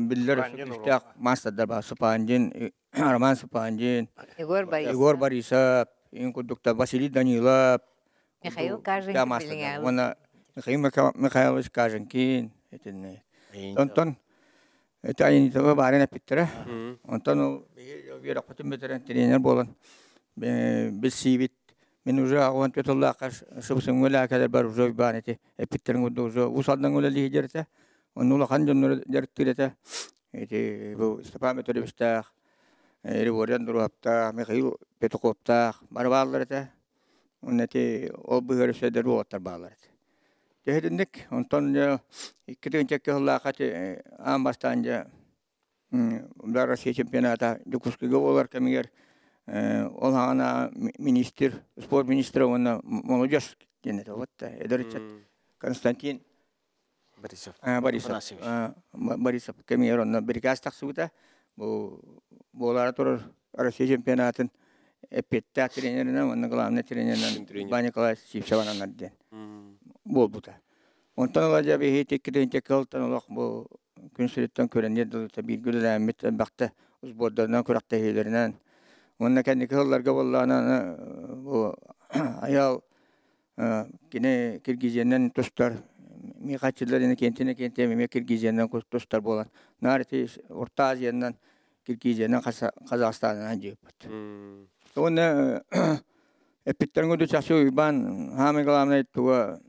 G: biller güçta master da Spancin Arman Spancin Igor Borisov in kurdukta Vasily Danilov
D: Mikhail Kazankin.
G: Ona Mikhail Kazankin. Ondan etayini tabi barına pittere. Ondan o bir rakatım beteren trener bolan. Biz sivit men uca awan petullah kaş şubsun wala kadar bar uca baneti. Pitterin uca usaldan wala lijerete. Onu la kanjon dertirete. Eti bu istifa metodista. Rivoran durapta Mikhail Petkovta barbarlarete. Onneti o bıhır şeyler otar bağlar. Tehrindik ondan ikiden çekke hallakati ambastanca Uluslararası Rusya Çempionata Dukuskiga olar kemiyer olhana minister spor ministri ona молодежь genet otta edercet Konstantin Borisov kemiyer ona birkaç taksuta bu bolar Rusya Çempionatın Epetta trenerine onu glamne trenerine Bani Nikolay Sivsevan anladı. Bol buta. Ondan olacağı bir tekrar tekrardan olarak bu günsellikten körenler de bir gülemet bakta uzbordan kurakta hilerinden. Onun kendi kıllarga vallahi bu ayal yine Kirgizistan'dan tostar mikaçlarını kentine Kirgizistan'dan tostar bolan. Nareti Orta Asya'dan Kirgizistan'dan Kazakistan'dan cevap. Ona epitlerin güdü çaşıyor ben hamile kalamına tuğa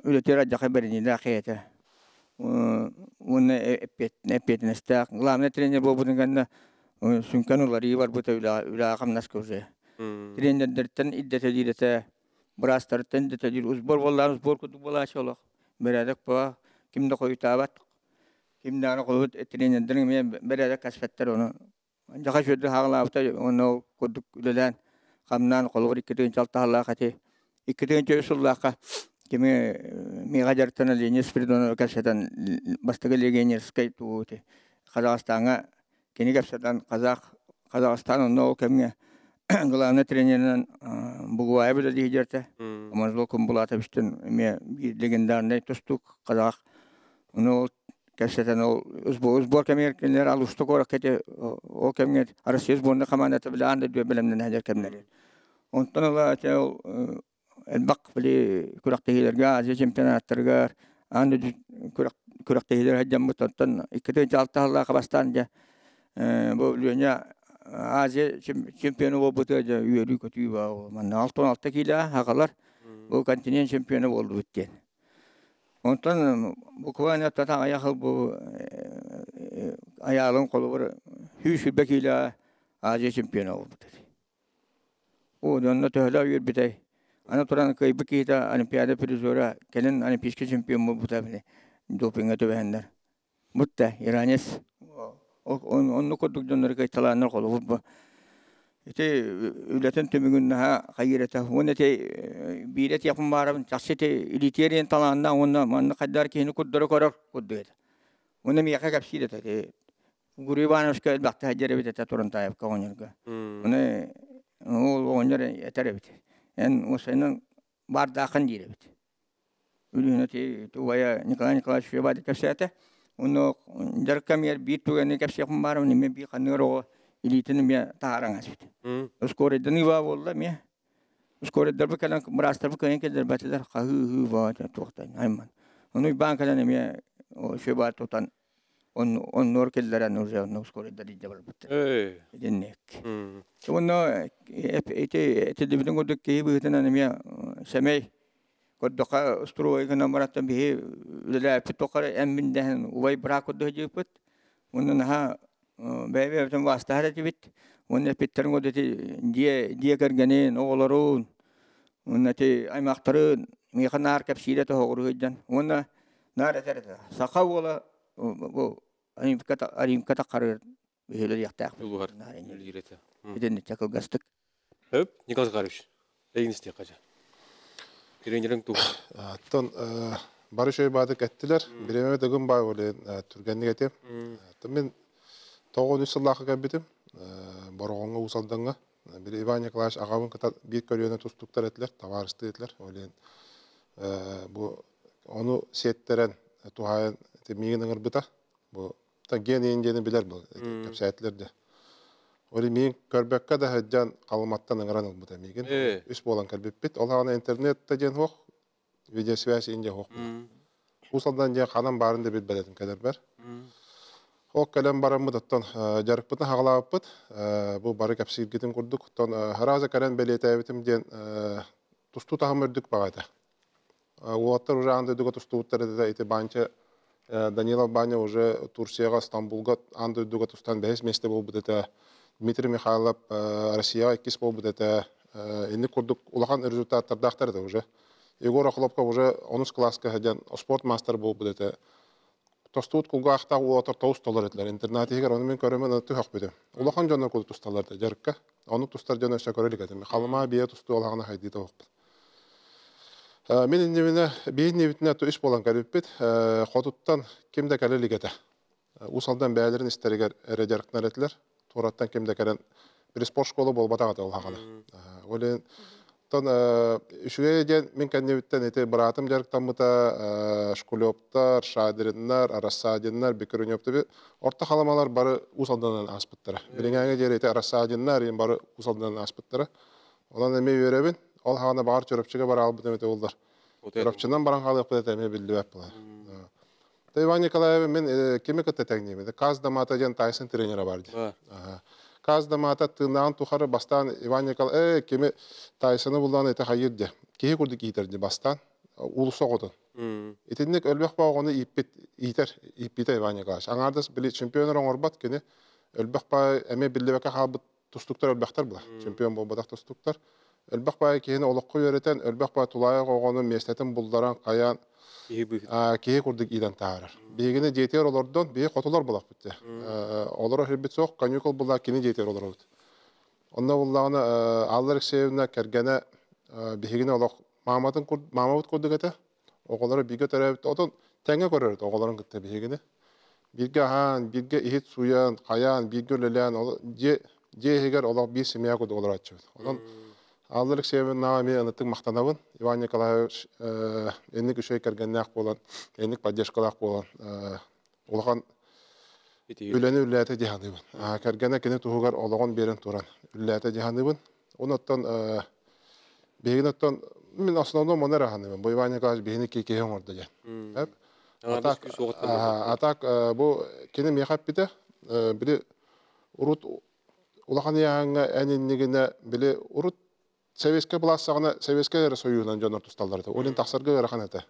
G: ülkeye haberini de akıyete. Ona epitin istek kalamına trener bu bunun kanında sünkanları var bu tabi ülakam nasıl olacak. Trenerlerden iddet edilete brastarten iddet edil uzbor vallahi uzbor kutu bulaş olak. Beradak bu kimde koyu tabat kimde ana koyu trenerlerin beradak kasfetler onu. Jaga şöyle hağlapta onu kurduk üleler kamdan kolor ikiden çalta halakati ikiden çözüllaka kimi migajartana linye spiridonu kasetan bastaga legenier skaytuti Kazakistan'a kini kapsadan Kazakistan onu kemge glana trenerden buguaya bile diyecekte amazlo kumbulata biştin me legendarne tostuk Kazak onu Kesetan o uzbor kemerkenler alıştık olarak kete o kemer arasız bonda kamanata bile anda diyor bilemden hacer kemleri. Ondan Allah o elbak bile kuraktehilerge Asya Çempionatlarga anda kuraktehiler hacam mutattan ikide çalta Allah kabastanca bu dünya Asya Çempiyonu bu butaja yürü kötü var. Man 6 kilo hakalar bu kontinent şampiyonu oldu bitti. Ondan bu kuvayna tata ayakı bu ayağın kolu var. Hüsü bekiyle Asya şampiyonu oldu dedi. O dönemde töhla yür bitey. Ana turan kayıp kita olimpiyada prizora kelin olimpiyat şampiyonu bu tabi. Dopinga töbenler. Mutta İranes. Onu kurduk dönleri kayıtalanlar kolu bu. İşte ülketin tümünün ha gayrete. Onu bilet yapım var. Çaşitli ilitiyerin talanında onu kadar ki kuddur korar kuddur. Onu mi yakak apside tabi. Guriban uska bakta hacere bite turun tayap kaonyorga. Onu onyor yeter bite. En o senin bardağın dire bite. Ülüne tuvaya Nikolay Şubat kapsate. Onu derkam yer bir tuğanı kapsi yapım var. Onu mi bir kanıro ilitinin bir taharan asbit. Uskore deniva volla mi? Uskore derbe kalan merasta bu kayan kedir batlar kahı va tuğtan ayman. Onu bankadan mi o Şubat tutan on nor keller nurja uskore dari jabal bat. Dinnek. Onu ete dibden goduk ki bu tane mi semey
J: Koddoka stroy kana marata bihe la pitokara embinden ubay bra koddo jeput onun ha bebe tam wasta hada tibit onun pitterin odeti die gargane oğlarun onun te ay maqtarın mi xanar kapsida to hoğru hejjan onun nara terda saqawla bu arim kata qarar bihe yaqtaq
A: Улугар үлгерете.
J: биден чакыл гастык
A: Хөп, Николай Захарович. Эйнисте кажа. Тренерің туг.
K: Аттан бары шөй бадык әттілер. Біреме дөгін бай олен түргенді кетем. Мен 9 сыллақы кәббетім. Борғонға усалданға. Bir Ivan Nikolaevich ağabın kata bir körüyöne tustuklar ettiler, tavarıştı ettiler. Öyle bu onu setteren tuhayan migin ırbıta. Bu ta geni biler bu kapsayetlerdi. Öyle migin körbekke de heccan kalmattan ıngıran ırbıta migin. Üst bolan körbepbit. Ola ana internette gen hoq. Video svesi ince hoq. Usaldan je kanam barında bir beledim kadar ber. O kalem baramı tuttan jarık bıtın hağlap bıt. Bu barı kapsayıp gidin kurduk. Haraza karen beliyete evitim diyen tustu tahım ördük bağayda. O atlar urağında ödüge tustu utları da iti banca Danilov Banya уже Турцияға, Стамбулға анда өдігі тұстан бәйіз месте бол бұдеті. Дмитрий Михайлов Россияға еккес бол бұдеті. Енді көрдік ұлақан результаттарды ақтарды уже. Егор Охлопқа уже 10 классқа хәден спорт мастер бол бұдеті. Тостуут кулга ақтақ уатыр тоус толар етлер. Интернет егер оны мен көрімен өтті хақ беді. Ұлақан жонар көді тұсталарды жарыққа. Оны тұстар жона өші көрелік әдім. Қалыма бие тұсты олағына хайдейді оқ бід. Мен инневіне бейін невітіне әтті үш болан кәріп бет, қотуттан кемді кәлі лігеті. Усалдан бәлерін істерігер әрі жарықтан әтілер, Тураттан кемді кәрін бір спорт школы бол батағады олағаны. Олен, үшіге ден мен кәнневіттен әте бұратым жарықтан бұта, школеоптар, шадырынлар, арассадинлар, бекірін өпті бе, орта қаламалар бары усалданын аспыттары. Бірін әңе жер әте арассадинлар, ең бары усалданын аспыттары. Олан әме өребін, ол хана бар чөрөпчүгө бар албыт эмете болдар. Чөрөпчүнөн баран халык бет эме билди бапла. Иван Николаев мен кеме кетте тегнеме. Казда мата жан Тайсон тренера барды. Казда мата тынан тухары бастан Иван Николаев кеме Тайсоны булдан эте хайырды. Кеге курдук итерди бастан улуса годун. Этинек өлбөк багыны иппите Иван Николаевич. Аңардас били чемпиондар оңорбат кене өлбөк ба эме билдебекке халбыт тустуктар өлбөктөр була. Чемпион болбадак тустуктар. Өлбәк бай кейіні олыққы өретен, өлбәк бай тулайық оғаны местетін бұлдаран қаян кейі күрдік идан тағырыр. Бейгіні жетер олардан бей қотылар бұлақ бітті. Олары хүрбет соқ, канюкол бұлақ кені жетер олар өт. Онна бұлағыны аллар севіне кәргені бейгіні олақ мамабыт күрдік әті. Оғалары бейгі төрәбіт, отын тәңе көрерді оғаларын күтті бейгіні. Бейгі ахан, бейгі ихет суян, қаян, бейгі өлелән, же егер олақ бей семия күрді олар атшыбыд. Алларык себебін нағаме ұнытың мақтанабын. Иван Николаевич енік үшей кәргеннәқ болан, енік поддержкалақ болан. Олған үләні үләті деханыбын. Кәргенә кені тұғығар олығын берін тұран. Үләті деханыбын. Оныттан, бейгін оттан, мен основном оны раханыбын. Бұл Иван Николаевич бейіні кейкейін орды ден. Атак бұл кені мейхап біді. Білі ұрут, олаған яңға әнінігіне білі ұрут Советский пластағына Советский Союзынан жонор тұсталдарды. Олен тақсырғы ғырақан әті.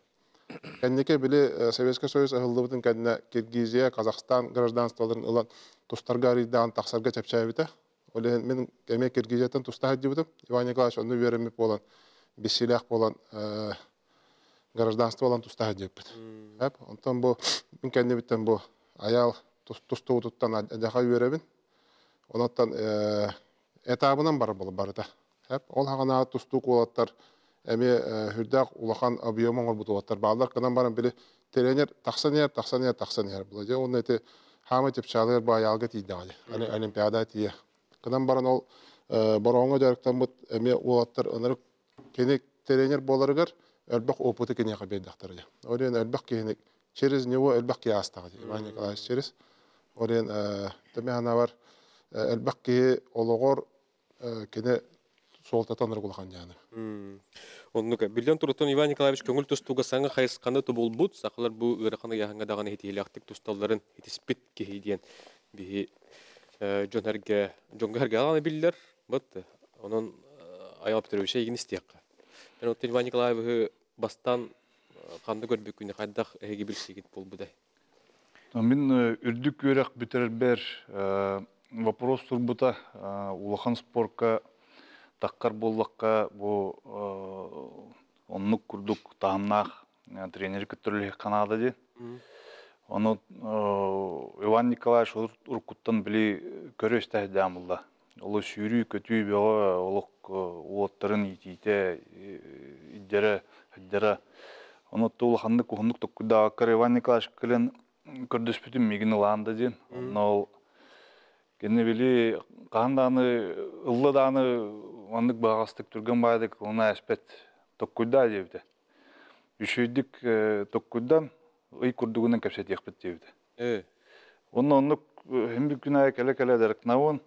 K: Кәннеке білі Советский Союз ұғылдыбытын кәнне Киргизия, Казахстан гражданстволарын ұлан тұстарға аридаған тақсырға чәпчай біті. Олен мен кәме Киргизиятан тұста әдді бітім. Иван Николаевич оны вереміп болан, бессилях болан гражданство олан тұста әдді біті. Онтан бұл, мен кәнне біттен бұл аял тұсты ұтыттан әдіға веремін. Онаттан этабынан бар болып барыда. Ол хағана тұстық олаттар, әме хүрдәк улақан объемын ор бұтуаттар. Бағалар қынан баран білі тренер тақсан ер. Бұл оны әте хамы теп шалығыр ба аялғы тейді ағады. Олимпиада тейі. Қынан баран ол барауыңа жарықтан бұт әме олаттар ұнырық кенек тренер боларығыр өлбәқ опыты кенеға бейдақтар. Орен өлбәқ кенек через него өлбәқ кей астағы. Иван Николаевич через. Орен төме ана бар өлбәқ кей олығыр кене солтатаныр құлған жаны.
A: Оннука билден турутан Иван Николаевич көңіл тұстуға саңы қайысқаны тұбыл бұд, сақылар бұл өріқаны яғыңға дағаны хетейліқтік тұсталарын хетеспет кейден бейі жонғарға аланы білдер, бұд, оның айалып түрі егін істеққа. Иван Николаевич бастан қанды көрбек күні қайдақ әйге білсегет бол бұдай.
L: Мен үрдік өрек бітербер вопрос турбута улахан спортқа таққар боллаққа бұл оннық күрдік тағымнақ тренер күттірлі қанады де. Оны Иван Николаевич ұрқыттан білі көрі өстәді амылда. Олы сүйрі көтүй беға олық уоттарын итейте иддері әддері. Оны тұлы қуындық тұққыда ақыр Иван Николаевич кілін көрдіс бүтін мегіні ланды ден. Ол кені білі қағанданы, ұлыданы ондық бағастық түрген байдық, оны әспет тұққыда дебді. Үшейдік тұққыдан үй күрдігінен көпсет еқпет дебді. Оны ондық хембі күн ай кәлі дәріктінауын,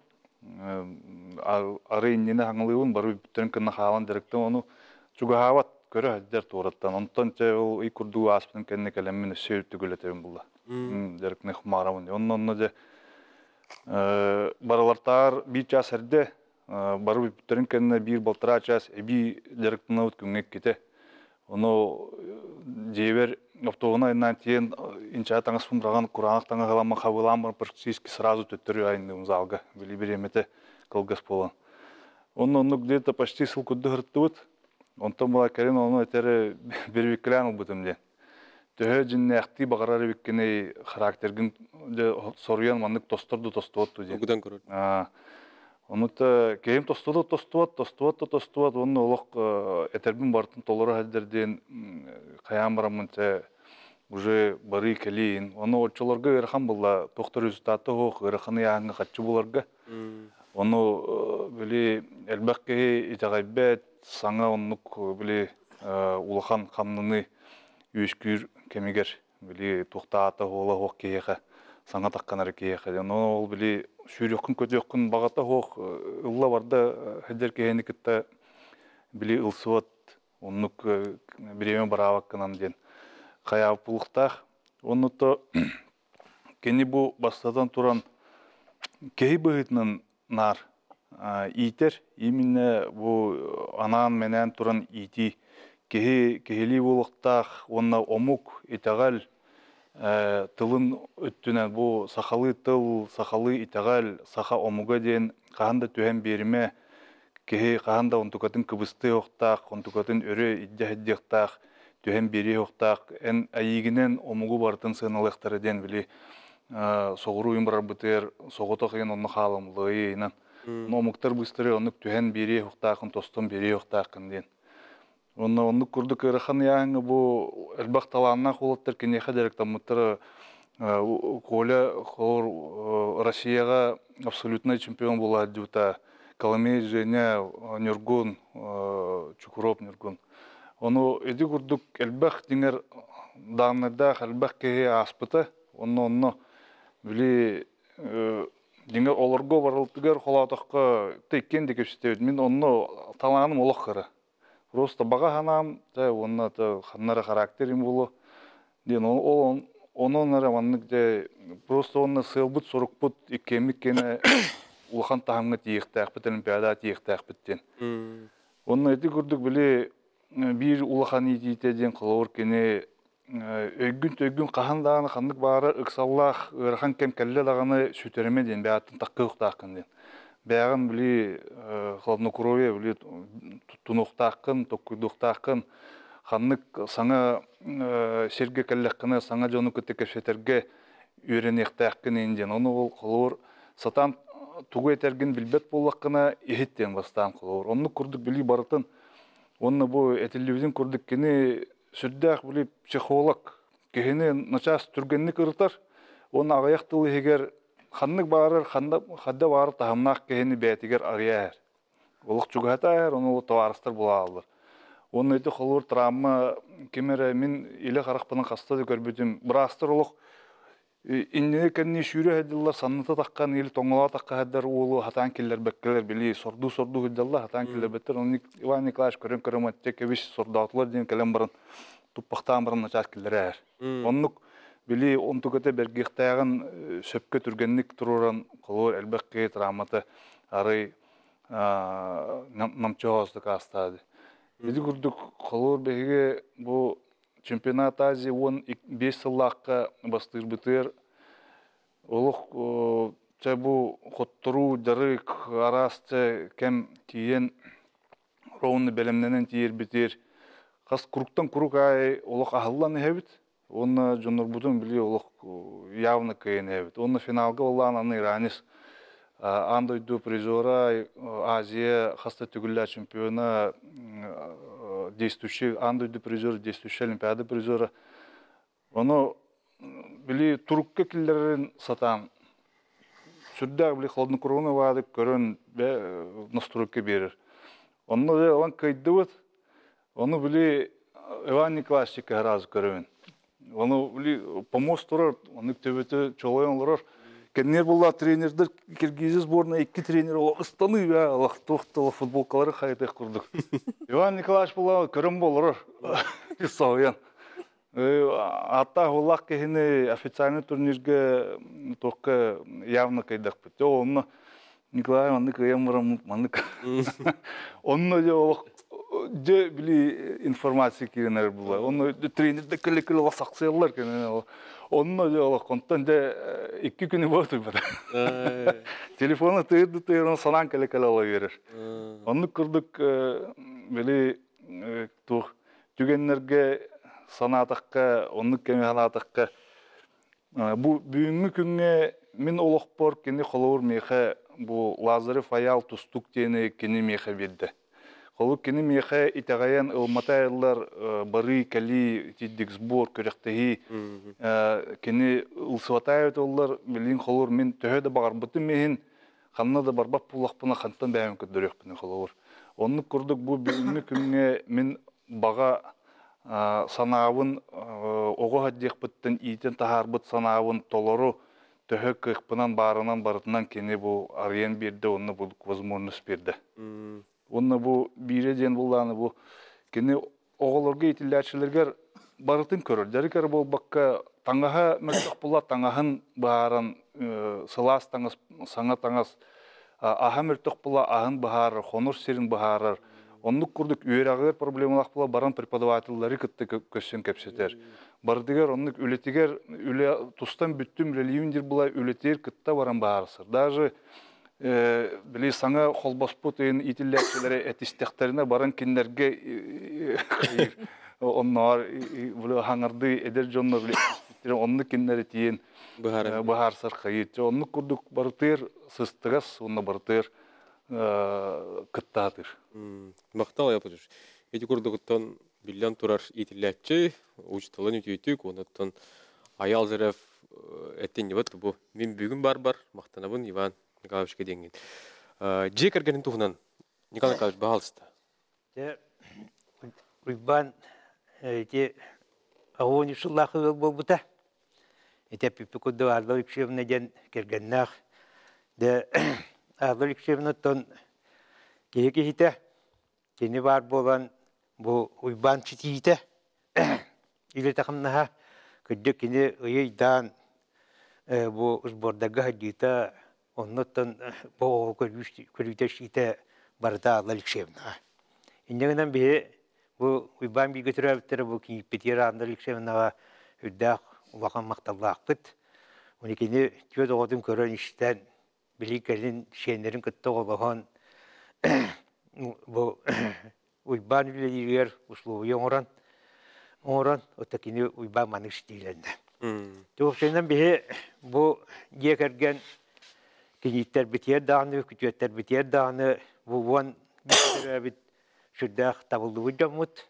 L: ары иннені хаңылығын бары бүттерін күнні қалан дәрікті оны чугахават көрі әддер туыраттан. Онтан ол үй күрдігі аспының кәніне кәлемін сөйіп түгілетебін бұлда. Дәрікіне құмарамын. Оны де баралартар бір час әрде бары бүттерін кәніне бір балтыра час әбі дәріктіні өт күнгек кете. Оны жейбер автоғына айынан тиен инча таңыз пұмыраған құранық таңы ғалама қабыламыр практически сразу төттірі айындығымыз алға. Білі бір еметі қылғыз болан. Оны где-то почти сыл күдді ғыртты өт. Онтан бұла кәрін оны әтері бір векілән ұлбытымден. Төхі жинне әқті бағарары веккені характергін соруян маңдық тостырды тостуатты ден.
A: Оғыдан көрір.
L: Онута кейім тостуат, оны олық әтербін бартын толыры әддерден қаян барамынша уже бары келейін. Оны отчыларға ғырхан бұлла, тоқтыр результаты оқ, ғырханы яғыңға қатшы бұларға. Оны білі әлбәқ кейі итағайбәт, саңа онық білі улахан қамныны үйескүйір кемегер, білі тоқтаты ола оқ кейеға, саңа таққанары кейеға. Ол білі сүйрекін көтеқін бағата оқ, ұлла барды әдер кейені кітті білі ұлсуат, онық біреме бараваққынан ден. Қаяв бұлықтақ. Оныты кені бұл бастадан тұран кей бұғытынан нар итер, именно бұл анан менен тұран ити кехели бұлықтақ, онына омук итағал тылын өттінен бұл сақалы тыл, сақалы итағал, сақа омуға ден қағанда түйен беріме, кехе қағанда онтукатын кыбысты оқтақ, онтукатын өрі идде оқтақ, түйен бері оқтақ, ән әйігінен омуғы бартын сығыналықтары ден білі соғыру ұйымбарар бұтыр, соғытық ең оны қалымлығы ейінен. Омуқтар бұстыры онық түйен бері оқтақын, тостын бері оқтақын ден. Оны күрдік ұрықан яңы бұл әлбақ таланына қолаттар кенеға дәріктен мұттары қолы Россияға абсолютный чемпион бола әдюта. Коломей, Женя, Нюргун, Чукуров, Нюргун. Оны әді күрдік әлбақ деңер даңырдақ әлбақ кеге аспыты. Оны білі деңер оларға барылтығар қолатыққа теккен де көпсетеді. Мен оны таланым олық қыры. Просто баға ханам, оны ханнары характерім болу. Просто оны сылбыт, сұрықпыт, екемік кені ұлған тағымға тиектәқ біт, олимпиада тиектәқ біттен. Оны әді күрдік біле бір ұлған етейден қылауыр кені өйгін қағандағаны қандық бары ұқсаллақ, ұрған кәм кәлі дағаны сөтереме ден, бәйаттың таққы ұқтақын ден. Бәғын білі хладнокрове, білі тұнуқтақын, тоққыдуқтақын, қанық саңа серге кәліққыны, саңа жоны күтті кәпшетерге үйренектәққын енден. Оны ол қылуыр сатан туғы етерген білбет болаққына ехеттен бастан қылуыр. Оны күрдік білі барытын, оны бұл әтелевізін күрдік кені сүрдәқ білі психолог кені начас түргенлік ұрытар, оны ағаяқтылы егер Ханнык барыр, хадда барыр тахымнақ кені бәтігер арияр. Олық чугата әр, оны ол таварыстар бола алыр. Оны өті қолыр травма кемері мен елі қарақпының қастады көрбетім. Бірастыр олық иннене кәнне шүйрі әділілер санныта таққан, елі тоңыла таққа әддер олы хатан келер бәккелер, білі сорду хүдділі хатан келер бәттір. Оны Иван Николаевич көрім әтте кәбіш сордаутылар дейін кәлем барын, тұппақтан барын начат келер әр. Онық Били онтукete бергихтагын сөпкө түргенник туруран колор элбекке травматы ары намчоостук астады. Биди курдук холор беге бу чемпионат Азии 5 сыллаққа бастыр битер. Олық те бу хоттуру жарык арасты кем тиен роуны белемненен тиер битер. Қас куруктан курук ай олық ахыллан хебит. Оны жонор будун били олық явно кайын хебит. Оны финалга олан аны Иранис андойду призора Азия хаста түгүллер чемпиона действующий андойду призор действующий олимпиада призора. Оны били турукка киллерин сатан. Сүрдәг били холодный корона вады көрөн бе настройка берер. Оны олан кайдыбыт. Оны били Иван Николаевич раз көрөн. Оны били помост турар, оны төбөтө чолойлар. Кеннер булла тренердер Киргиз сборная 2 тренер Астаны ва Аллахтохтол футболкалары хайдык курдук. Иван Николаевич булла көрөн болор. Сауян. Ата Улак кехине официальный турнирге тоққа явно кайдақ бітті. Оны Николай маны каямырам маны. Оны же олық же били информация керенер бұла. Оны тренерді кілі-кілі ласақсыялар кенен. Оны же олық контан же 2 күні болды бір. Телефоны тыйырды санан кілі-кілі ола берер. Оны күрдік били түгенлерге санатаққа, оны кеме санатаққа. Бұ бүгінгі күнге мен олықпор кені қолауыр меха бұ Лазарев аял тұстық тені кені меха берді. Қолу кені меха итағаян ұлматайлар бары кәлі тиддік сбор көректегі кені ұлсыватайыт олар білін қолауыр мен төхеді бағар бұты мейін қанына да барбап бұлақпына қантан бәйім көддірек бұны қолауыр. Оны күрдік бұ бүгінгі күнге мен баға санауын оғы хаддек бұттын итен тахарбыт санауын толору төхі кықпынан барынан барытынан кені бұл ариян берді, оны бұл возможность берді. Оны бұл биреден бұлланы бұл кені оғылырға етілдәтшілергер барытын көрір. Дәрікер бұл баққа таңаға мөлтіқ бұла таңағын бағарын сылас таңыз, саңа таңыз аға мөлтіқ бұла ағын бағарыр, қоныр серін бағарыр. Онлық күрдік үйерағыр проблемалақ бұла баран преподавательлары күтті көссен көпсетер. Бардығар, онлық үлетігер, тұстан бүттім религиндер бұла үлетер күтті баран бағарысыр. Даже білей саңа қолбаспут ең итілләкшілері әтістектеріне баран кендерге онлар хаңарды әдер жонлар білей онлық кендері тиен бағарысыр қайет. Онлық күрдік барытыр сыстығас, онлық барытыр кыттатыр.
A: Мақтал япыдыр. Эти курдугуттан биллян турар итилләтче, учталан үтүйтүк, онуттан аял зерев эттен небат бу. Мен бүгүн бар, мактанабын Иван Николаевичке денген. Же кергенин тугунан Николай Николаевич баалыста.
G: Уйбан эти агони шуллахы болбута. Эти пипикуду арлы икшевне ден кергеннах. Де арлы икшевне тон кейекехите. Кені бар болан бұл уйбан читейті. Илі тақымнаға күдді кені ұйыйдан бұл ұзбордага хадита оннаттан бұл көрүйті шейті барда алалікшевнаға. Иннегінен бе бұл уйбан бейгі түрі әбіттері бұл кенеппетері алалікшевнаға үддәқ ұлақан мақталлақпыт. Оны кені түйет оғадың көрін іштен білей кәрін шейнерін күтті олаған bu uyban ülkeler usluğu oran ötekini uyban manış değilinde. Doğuşundan beri bu yekergen kinitler bitiyor dağını, kütüyetler bitiyor dağını bu van bir şurada tabuldu camut.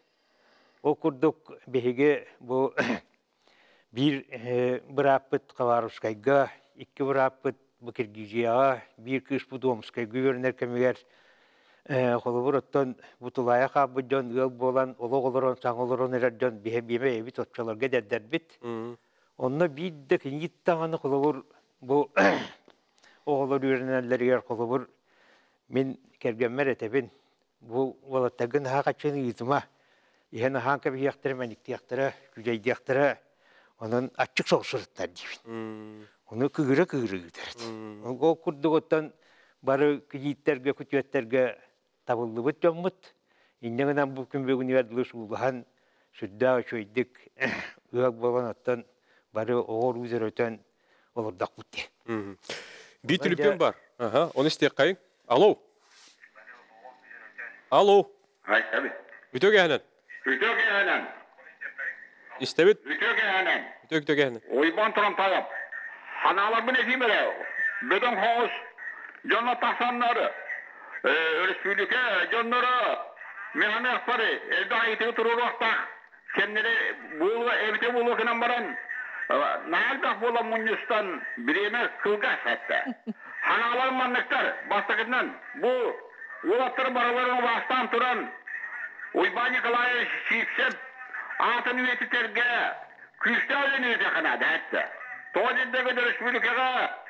G: O kurduk behige bu bir bırakıp kavaruşkayga, iki bırakıp bu Kirgiziyağa, bir kış bu doğumskayga görünür kemiler. Холовор оттон бутулая хабыдон ыл болан ологолорон саңолорон эрден биме эбит отчаларга дердербит. Онно бидде киниттаганы холовор бу оголор үренеллерге холовор мен кергенмер этебин бу волаттагын хакачын итма. Яна ханка бияктыр мен иктияктыра, күжейдияктыра онун ачык соусурттар дибин. Ону кыгыра гидерет. Ол курдуготтан бары кийиттерге күтүеттерге табылды бут жоммут. Иннегенен бу күн бүгүн ярдылыш улахан сүддә чөйдик үәк болған аттан бары оғыр үзер өтен олырдақ бұтте.
A: Bir tülüpten var. Aha, onu isteyek kayın. Alo. Alo.
M: Hay tabii.
A: Ütö gehenen.
M: Ütö gehenen.
A: İstebit.
M: Ütö gehenen.
A: Ütö gehenen.
M: Oyban turan tayap. Hanalar bu ne diyeyim öyle? Beden hoş. Canla tahsanları. Respublike canları. Mehane akbarı. Evde ayeti turur vakta. Kendine bu evde bulurken baran. Naldak bolan Munyustan birine kılgaç hatta. Hanalar manlıklar. Bastakından bu ulatır baralarını bastan turan. Uybanı kılaya şiksep. Atın üyetiterge. Küçler üyeti kanadı hatta. Toğdindeki Respublika'ya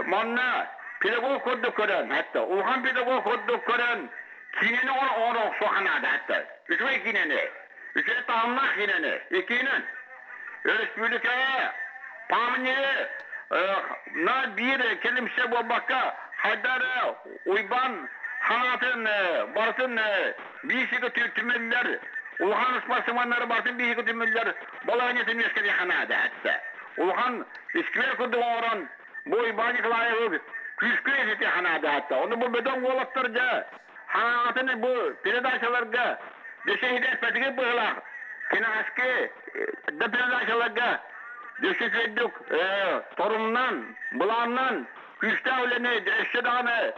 M: manna pedagog koduk kören hatta. Ulhan pedagog koduk kören. Kineni onu soğanadı hatta. Üçüme kineni. Üçüme tamamlar kineni. İkinin. Respublika'ya pamini na bir kelimse bu bakka haydar uyban hanatın bartın bir şey tümüller Ulhan ısmarsamanları bartın bir şey tümüller balaynetin meskeli hanada hatta Ulhan iskver kudu oran bu uybanı kılayı küskü eti hanada hatta onu bu bedon olatlarca hanatını bu peredaşalarga deşehide etmediği bu hılak Kinaski da peredaşalarga deşehiddik torundan bulandan küste öyleni eşçedağını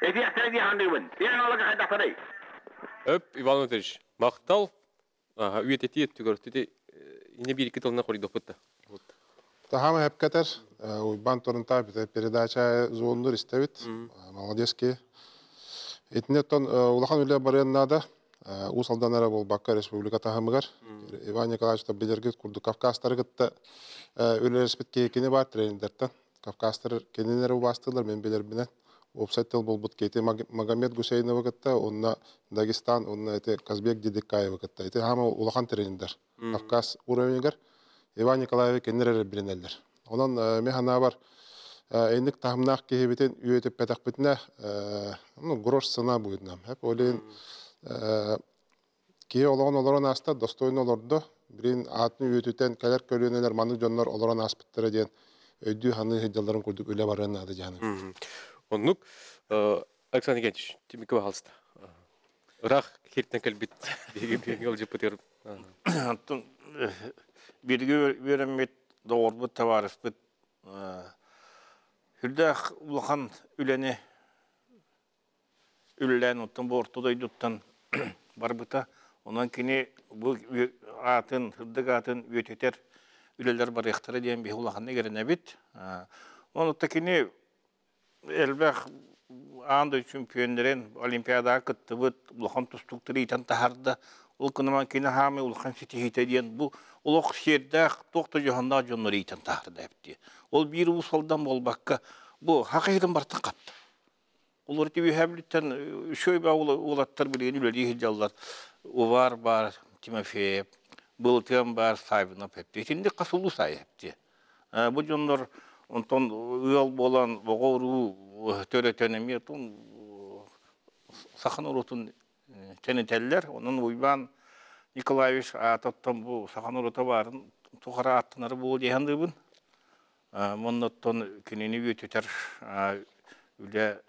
M: etiyatları handibin yani olarak haydatarı
A: Öp Ivan Ivанович. Maqtal üyeteti tügörtüde yine bir iki tılına koyduk bitti.
K: Tahama hep katar. Uyban torunta передача zondur istevit. Молодец ki. Etneton ulahan öyle barayanlarda Усалданара бол Бакка Республика тахамыгар. Иван Николаевич та билергет курду Кавказтары гытта өлерспет кейкени бар тренердерден. Кавказтар кенелери бастылар мен билер менен. Опсайттыл болбут кейте Магомед Гусейнова гытта, онна Дагестан, онна эте Казбек Дидикаева гытта. Эте хама улахан тренердер. Кавказ уровеньгер Иван Николаевич кенелери биленелер. Онан механа бар эндик тахымнак кейбетен үйөтүп петакбетине грош сына буйднам. Хеп олен Кие олорон аста достойно олордо бирин атын үйөтүтен келер көлөнелер маны жоннор олорон аспыттары ден өйдүү ханы хыджаларын көрдүк өлө бараны ады жаны.
A: Оннук Александр Генч, тимике бахалста. Рах хиртен келбит биги ол жепетер.
E: Антон бирге беремет doğru tavarıspıt. Hürdах улахан üleне Üllen ottan bu ortada iduttan barbıta. Ondan kini bu atın, hırdık atın üyeteter üleler bar yahtara diyen bir ulağın ne gerine bit. Onu da kini elbek anda şampiyonların olimpiyada kıttı bit. Ulağın tustukları iten taharda. Ol kınıman kini hami ulağın sitihite diyen bu ulaq şerde doktor johanda jonları iten taharda hepti. Ol bir usaldan bol bakka bu hakikaten bartan kaptı. Olur ki bir hemlitten şöyle olatlar bile yenileri hicallar. O var Timofey, Bulutyan var sahibine hepti. Şimdi kasulu sahipti. Bu canlar ondan yol bolan boğuru töretenemi ton sakın orutun teneteller. Onun uyban Nikolaevich atattan bu sakın oruta varın tukara attınları bu diyendiğin. Ondan kinini büyütüter öyle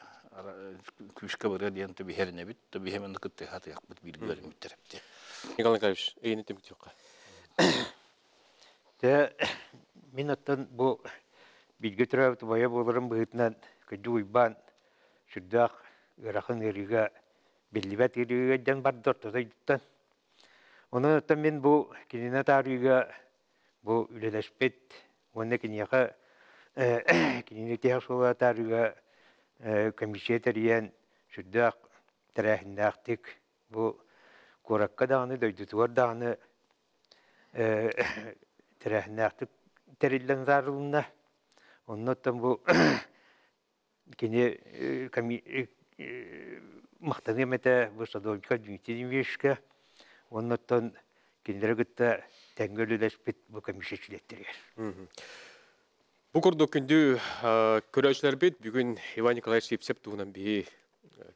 E: küçük bir diyen tabi her ne bit tabi hemen kıttı hatı yakbıt bir görüm bittiripti.
A: Nikolay Nikolaevich, eyni temik yok.
G: De minattan bu bilgi tarafı baya bolarım bıhıtnan kıcı uyban şurdak ırakın eriga bellibat eriga jan bardır tutaydıktan. Onu tamin bu kinine tarihiga bu üleleşpet onu kiniyaka kinine tiyaksola tarihiga komisyeteriyen şurdak terahindaktik bu korakka dağını döydutuvar dağını terahindaktik terillen zarılığına ondan bu kini maqtanı mete bu sadolka dünyatinin veşke ondan kinlere gitti tengölüleşpet bu komisyeçilettiriyor.
A: Bu kurdu kündü köröçler bit bugün Ivan Nikolaevich Sipsep tuğunan bir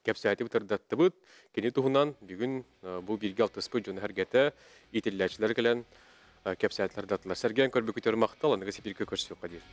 A: кепсәти бутырдаттыбыт, кені туһунан бүгін бұл бирге алтыспы жон әргеті итилләчілер келен кепсәтлер датылар. Сәрген көрбі көтер мақтал, анығы сепирке көрсі өққа дейір.